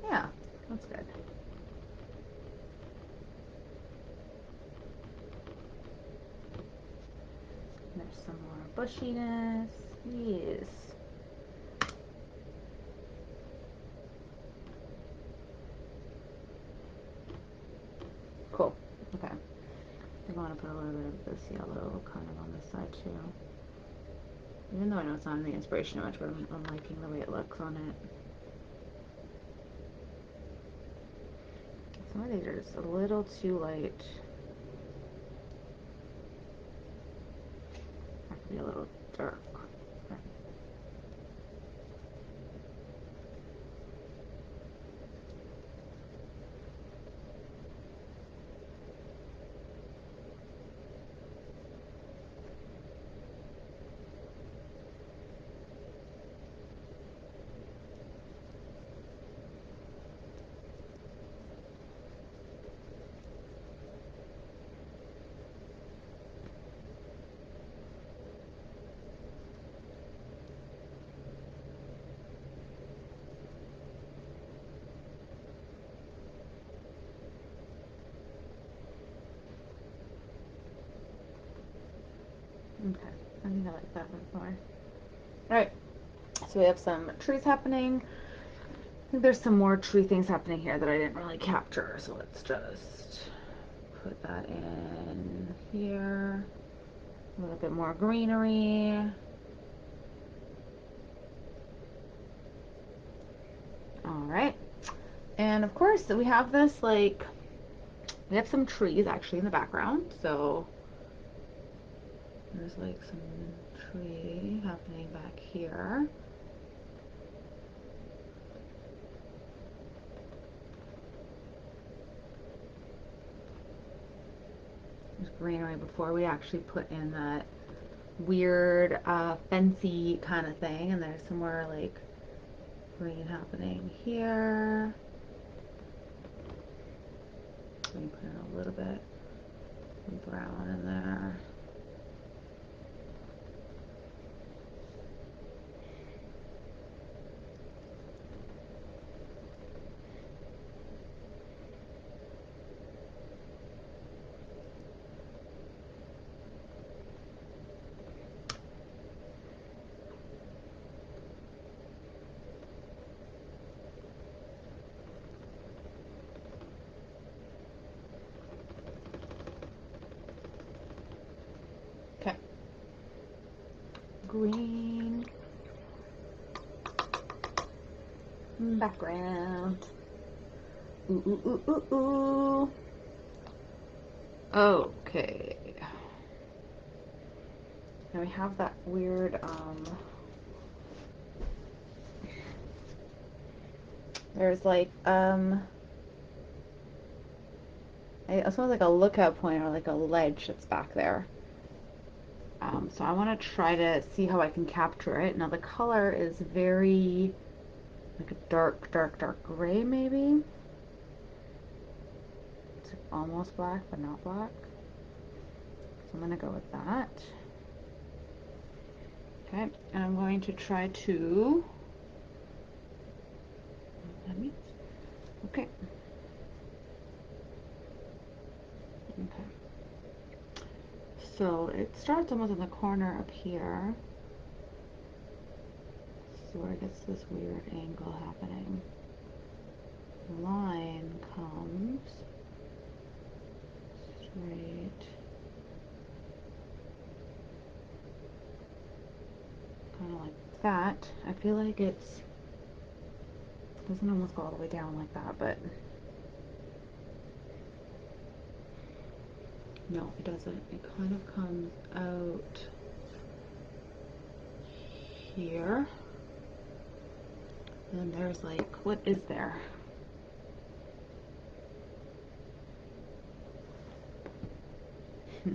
Yeah, that's good. There's some more bushiness. Yes. Cool. Okay. I want to put a little bit of this yellow kind of on this side too. Even though I know it's not in the inspiration image, but I'm liking the way it looks on it. Some of these are just a little too light. Have to be a little dark. Okay, I think I like that one more. Alright, so we have some trees happening. I think there's some more tree things happening here that I didn't really capture, so let's just put that in here. A little bit more greenery. Alright, and of course we have this, like, we have some trees actually in the background, so there's like some tree happening back here. There's greenery before we actually put in that weird fancy kind of thing, and there's some more like green happening here. Let me put in a little bit of brown in there. Okay. Green background. Ooh, ooh, ooh, ooh, ooh. Okay. Now we have that weird, there's like, it smells like a lookout point or like a ledge that's back there. So I want to try to see how I can capture it. Now the color is very, like a dark, dark, dark gray maybe. It's almost black, but not black. So I'm going to go with that. Okay, and I'm going to try to, okay. Okay. So it starts almost in the corner up here. So where it gets this weird angle happening. The line comes straight, kind of like that. I feel like it doesn't almost go all the way down like that, but no, it doesn't. It kind of comes out here. And there's like, what is there? So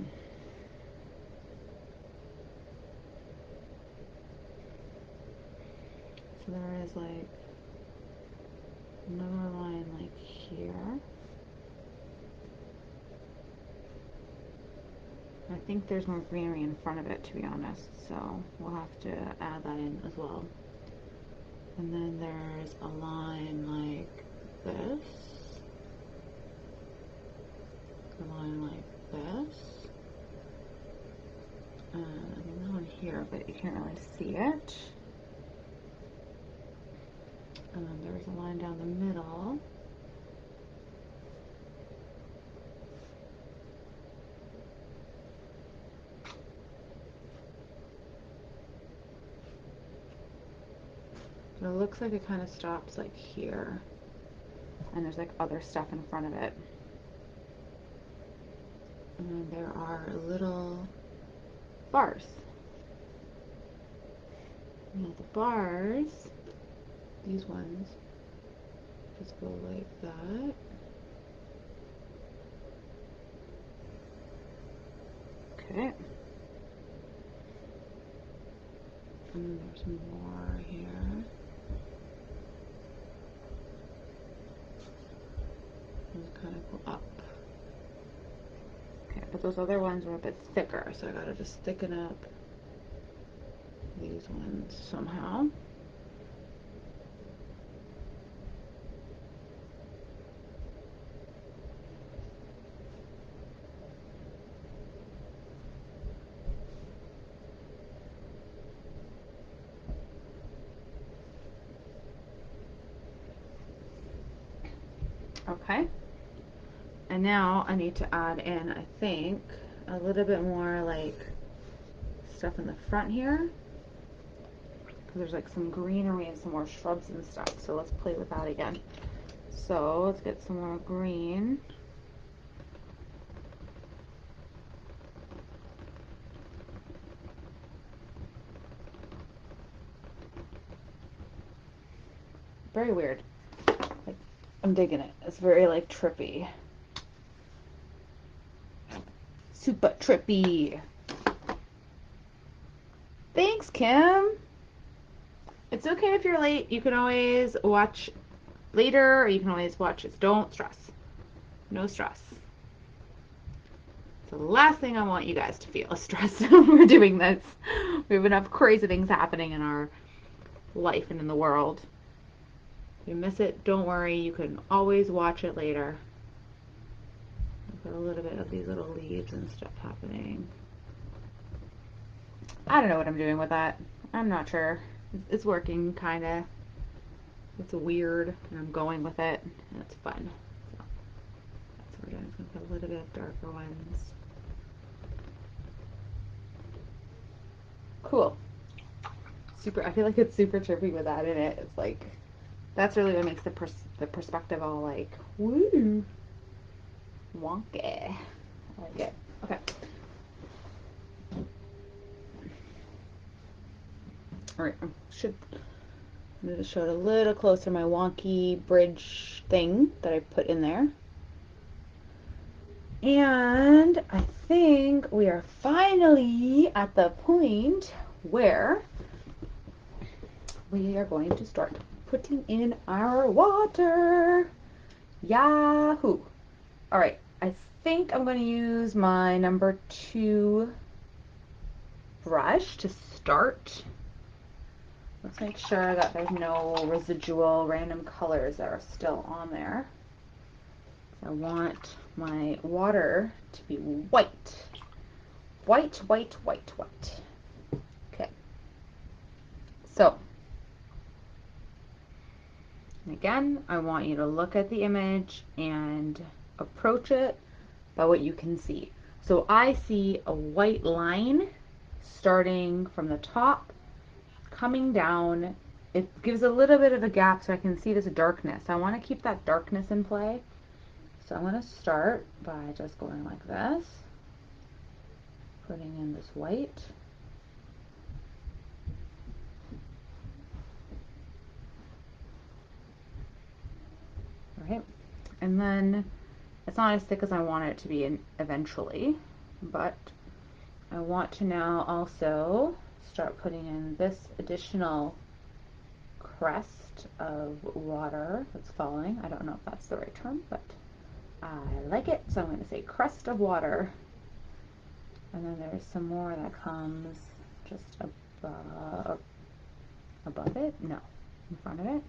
there is like another line like here. I think there's more greenery in front of it, to be honest, so we'll have to add that in as well. And then there's a line like this, a line like this, and another one here, but you can't really see it. And then there's a line down the middle. But it looks like it kind of stops like here. And there's like other stuff in front of it. And then there are little bars. Now the bars, these ones, just go like that. Okay. And then there's more here. Those kind of go up. Okay, but those other ones are a bit thicker, so I gotta just thicken up these ones somehow. Okay. And now I need to add in, I think, a little bit more like stuff in the front here. Because there's like some greenery and some more shrubs and stuff. So let's play with that again. So let's get some more green. Very weird. Like, I'm digging it. It's very like trippy. Super trippy. Thanks, Kim. It's okay if you're late. You can always watch later, or you can always watch it. Don't stress. No stress. It's the last thing I want you guys to feel is stress when we're doing this. We have enough crazy things happening in our life and in the world. If you miss it, don't worry. You can always watch it later. I've got a little bit of these little leaves and stuff happening. I don't know what I'm doing with that. I'm not sure. It's working, kind of. It's weird, and I'm going with it, and it's fun. So that's what we're doing. I'm going to put a little bit of darker ones. Cool. Super. I feel like it's super trippy with that in it. It's like, that's really what makes the perspective all like, woo, wonky. I like it. Okay. All right. I'm going to show it a little closer, my wonky bridge thing that I put in there. And I think we are finally at the point where we are going to start putting in our water. Yahoo! All right, I think I'm going to use my number 2 brush to start. Let's make sure that there's no residual random colors that are still on there. I want my water to be white. White, white, white, white. Okay. So, again, I want you to look at the image and approach it by what you can see. So I see a white line starting from the top, coming down. It gives a little bit of a gap so I can see this darkness. I want to keep that darkness in play. So I'm going to start by just going like this, putting in this white. Right, and then it's not as thick as I want it to be eventually, but I want to now also start putting in this additional crest of water that's falling. I don't know if that's the right term, but I like it, so I'm going to say crest of water. And then there's some more that comes just above it? No, in front of it.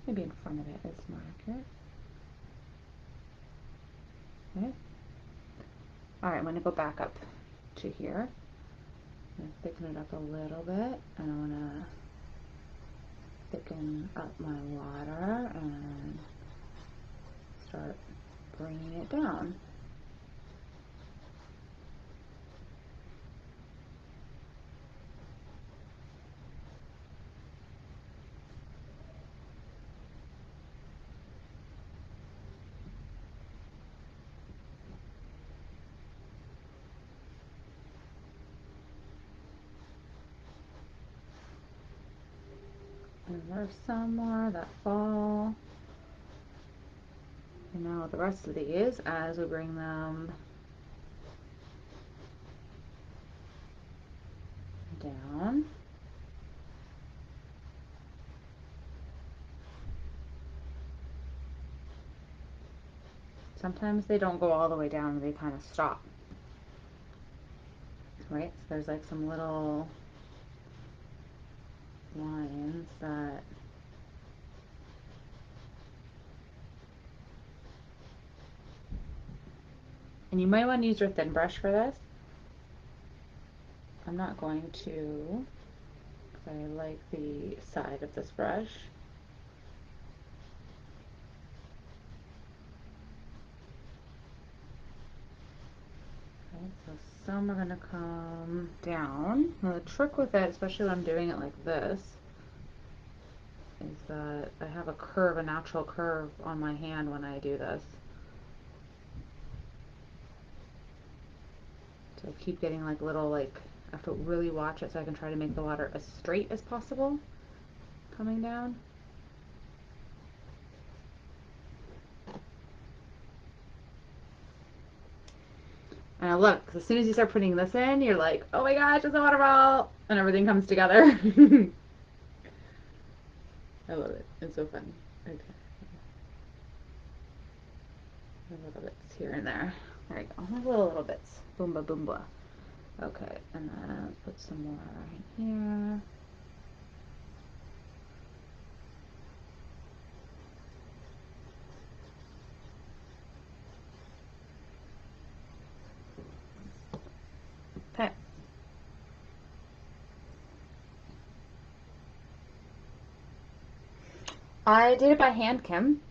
Maybe in front of it is more accurate. Okay. All right, I'm going to go back up to here. I'm going to thicken it up a little bit, and I want to thicken up my water and start bringing it down. And there's some more that fall. And now the rest of these, as we bring them down. Sometimes they don't go all the way down, they kind of stop. Right? So there's like some little lines that and you might want to use your thin brush for this. I'm not going to, because I like the side of this brush. Okay, so some are going to come down. Now the trick with it, especially when I'm doing it like this, is that I have a curve, a natural curve on my hand when I do this. So I keep getting like little, like, I have to really watch it so I can try to make the water as straight as possible coming down. And I love it, because as soon as you start putting this in, you're like, oh my gosh, it's a waterfall! And everything comes together. I love it. It's so fun. Okay. Little bits here and there. There you go. Little bits. Boomba boomba. Okay, and then let's put some more right here. Okay. I did it by hand, Kim.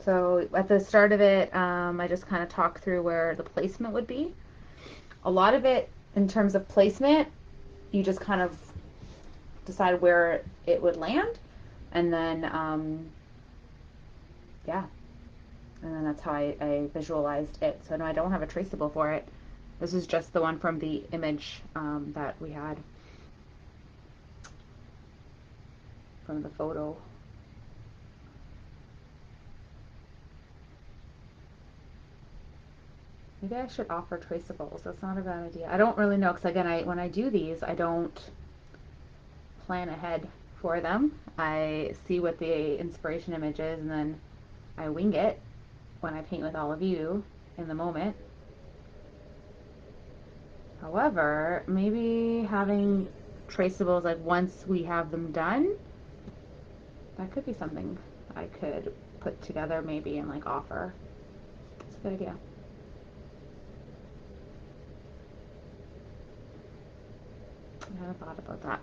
So at the start of it, I just kind of talked through where the placement would be. A lot of it, in terms of placement, you just kind of decide where it would land, and then yeah, and then that's how I visualized it. So no, I don't have a traceable for it. This is just the one from the image that we had from the photo. Maybe I should offer traceables. That's not a bad idea. I don't really know, because again, when I do these, I don't plan ahead for them. I see what the inspiration image is, and then I wing it when I paint with all of you in the moment. However, maybe having traceables, like once we have them done, that could be something I could put together maybe and like offer. It's a good idea. I haven't thought about that.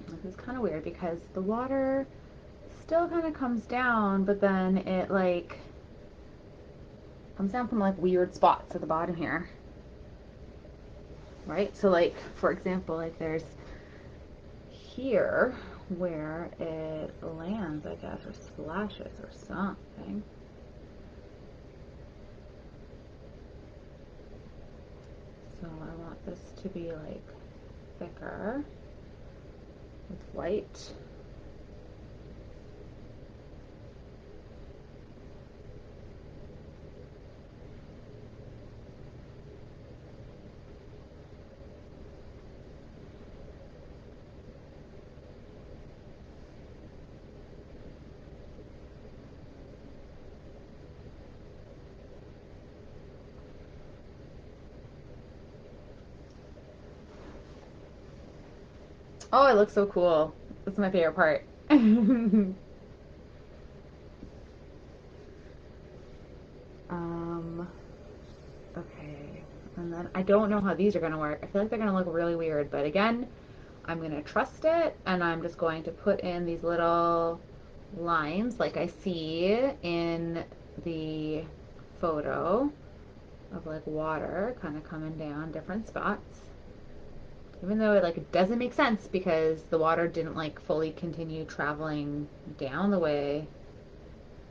This is kind of weird because the water still kind of comes down, but then it like comes down from like weird spots at the bottom here. Right? So like, for example, like there's here where it lands, I guess, or splashes or something. So I want this to be like thicker with white. Oh, it looks so cool. That's my favorite part. um, okay. And then I don't know how these are going to work. I feel like they're going to look really weird, but again, I'm going to trust it, and I'm just going to put in these little lines like I see in the photo of like water kind of coming down different spots. Even though it like doesn't make sense because the water didn't like fully continue traveling down the way.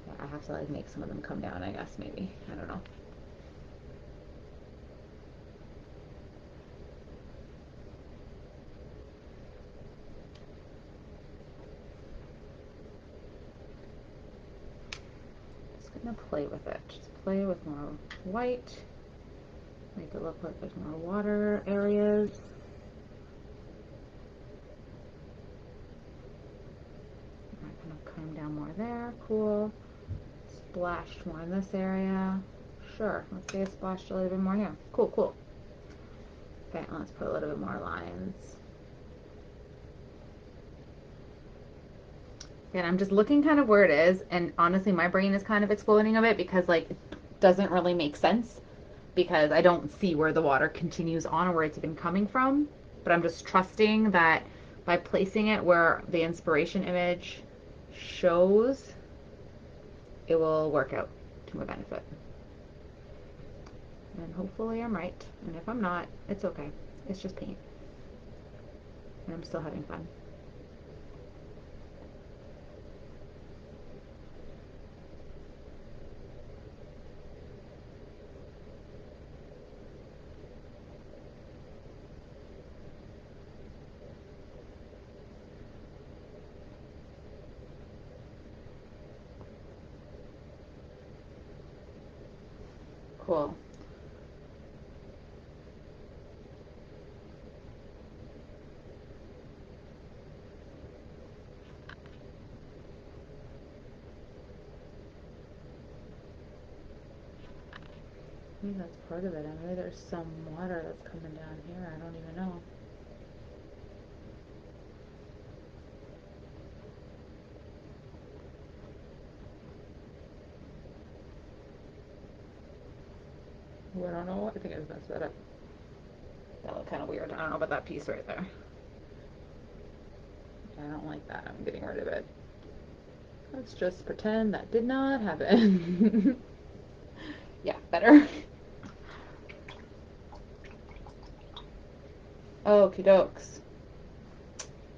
Yeah, I have to like make some of them come down, I guess, maybe. I don't know. I'm gonna play with it. Just play with more white. Make it look like there's more water areas. I'm gonna come down more there. Cool. Splashed more in this area. Sure. Let's say I splashed a little bit more here. Cool, cool. Okay, let's put a little bit more lines. And I'm just looking kind of where it is, and honestly my brain is kind of exploding a bit because like it doesn't really make sense because I don't see where the water continues on or where it's even coming from. But I'm just trusting that by placing it where the inspiration image shows, it will work out to my benefit. And hopefully I'm right. And if I'm not, it's okay. It's just paint. And I'm still having fun. Cool. Maybe that's part of it. And maybe there's some water that's coming down here. I don't even know. Ooh, I don't know. I think I just messed that up. That looked kind of weird. I don't know about that piece right there. I don't like that. I'm getting rid of it. Let's just pretend that did not happen. Yeah, better. Okie dokes.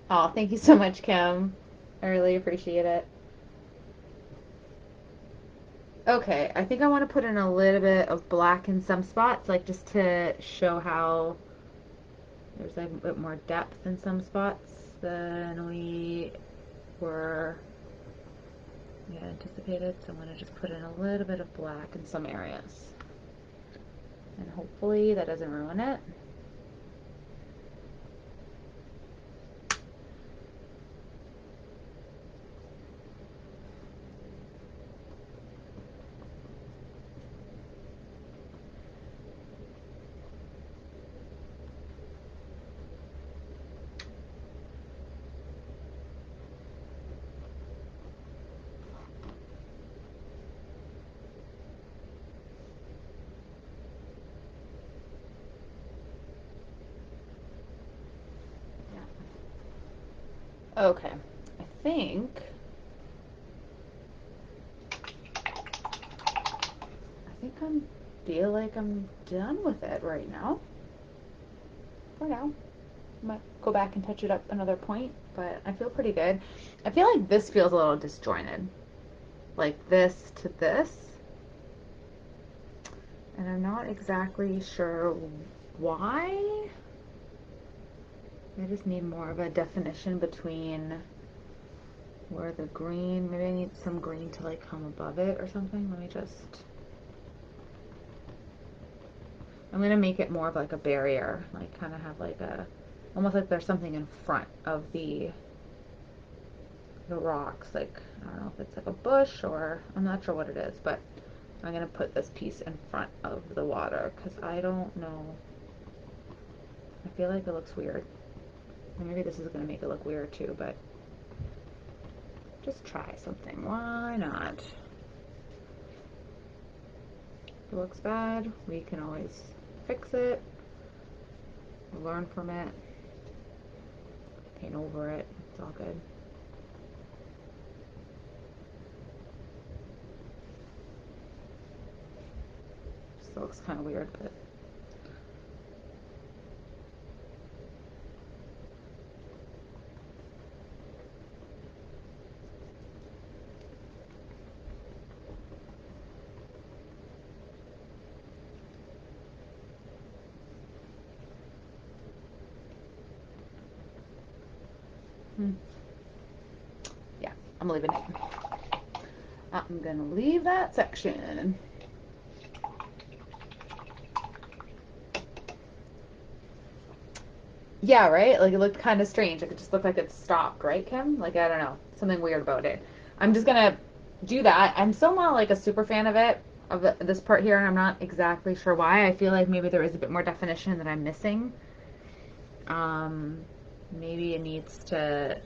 Oh, thank you so much, Kim. I really appreciate it. Okay, I think I want to put in a little bit of black in some spots, like just to show how there's a bit more depth in some spots than we had anticipated. So I'm going to just put in a little bit of black in some areas. And hopefully that doesn't ruin it. Okay, I think I feel like I'm done with it right now. For now. I might go back and touch it up another point, but I feel pretty good. I feel like this feels a little disjointed. Like this to this. And I'm not exactly sure why. I just need more of a definition between where the green, maybe I need some green to like come above it or something. Let me just, I'm gonna make it more of like a barrier, like kind of have like a, almost like there's something in front of the rocks, like, I don't know if it's like a bush or, I'm not sure what it is, but I'm gonna put this piece in front of the water because I don't know, I feel like it looks weird. And maybe this is gonna make it look weird too, but just try something, why not? If it looks bad, we can always fix it, learn from it, paint over it, it's all good. Still looks kind of weird, but yeah, I'm leaving it. I'm gonna leave that section. Yeah, right? Like it looked kind of strange. Like it just looked like it stopped, right, Kim? Like I don't know, something weird about it. I'm just gonna do that. I'm still not like a super fan of it, this part here, and I'm not exactly sure why. I feel like maybe there is a bit more definition that I'm missing. Maybe it needs to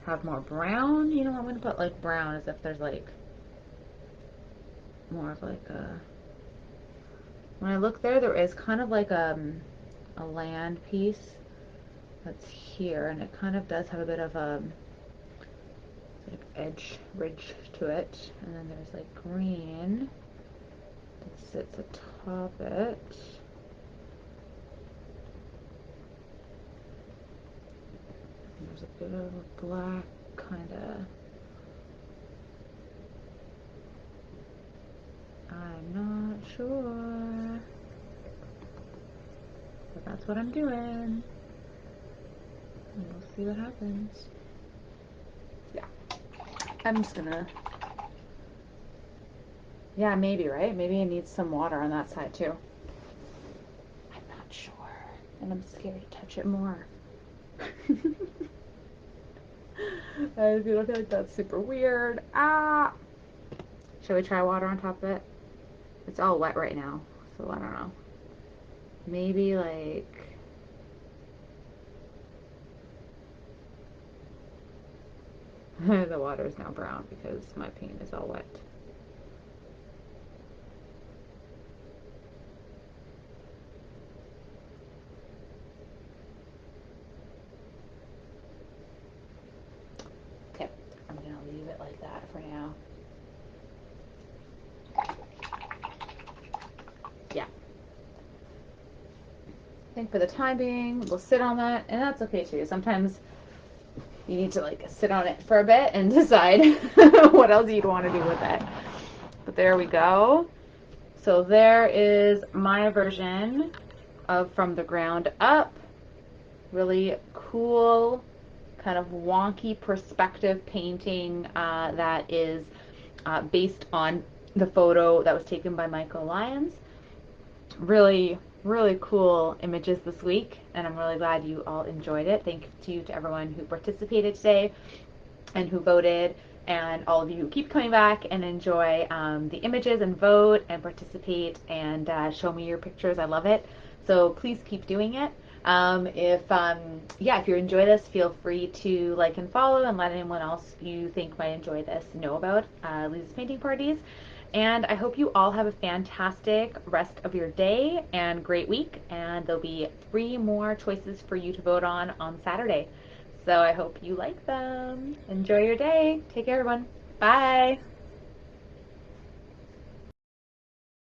have more brown. You know, I'm gonna put like brown as if there's like more of like a. When I look there, there is kind of like a land piece that's here, and it kind of does have a bit of a like edge ridge to it, and then there's like green that sits atop it. And there's a bit of a black kind of. I'm not sure, but that's what I'm doing. And we'll see what happens. Yeah, I'm just gonna. Yeah, maybe, right? Maybe it needs some water on that side too. I'm not sure. And I'm scared to touch it more. I feel like that's super weird. Ah! Should we try water on top of it? It's all wet right now, so I don't know. Maybe like... the water is now brown because my paint is all wet. Okay, I'm gonna leave it like that for now. Yeah. I think for the time being, we'll sit on that, and that's okay too. Sometimes you need to like sit on it for a bit and decide what else you'd want to do with it. But there we go. So there is my version of From the Ground Up. Really cool, kind of wonky perspective painting that is based on the photo that was taken by Michael Lyons. Really, really cool images this week, and I'm really glad you all enjoyed it. Thank you to everyone who participated today and who voted, and all of you who keep coming back and enjoy the images and vote and participate and show me your pictures. I love it. So please keep doing it. If you enjoy this, feel free to like and follow and let anyone else you think might enjoy this know about Liza's painting parties. And I hope you all have a fantastic rest of your day and great week. And there'll be 3 more choices for you to vote on Saturday. So I hope you like them. Enjoy your day. Take care, everyone. Bye.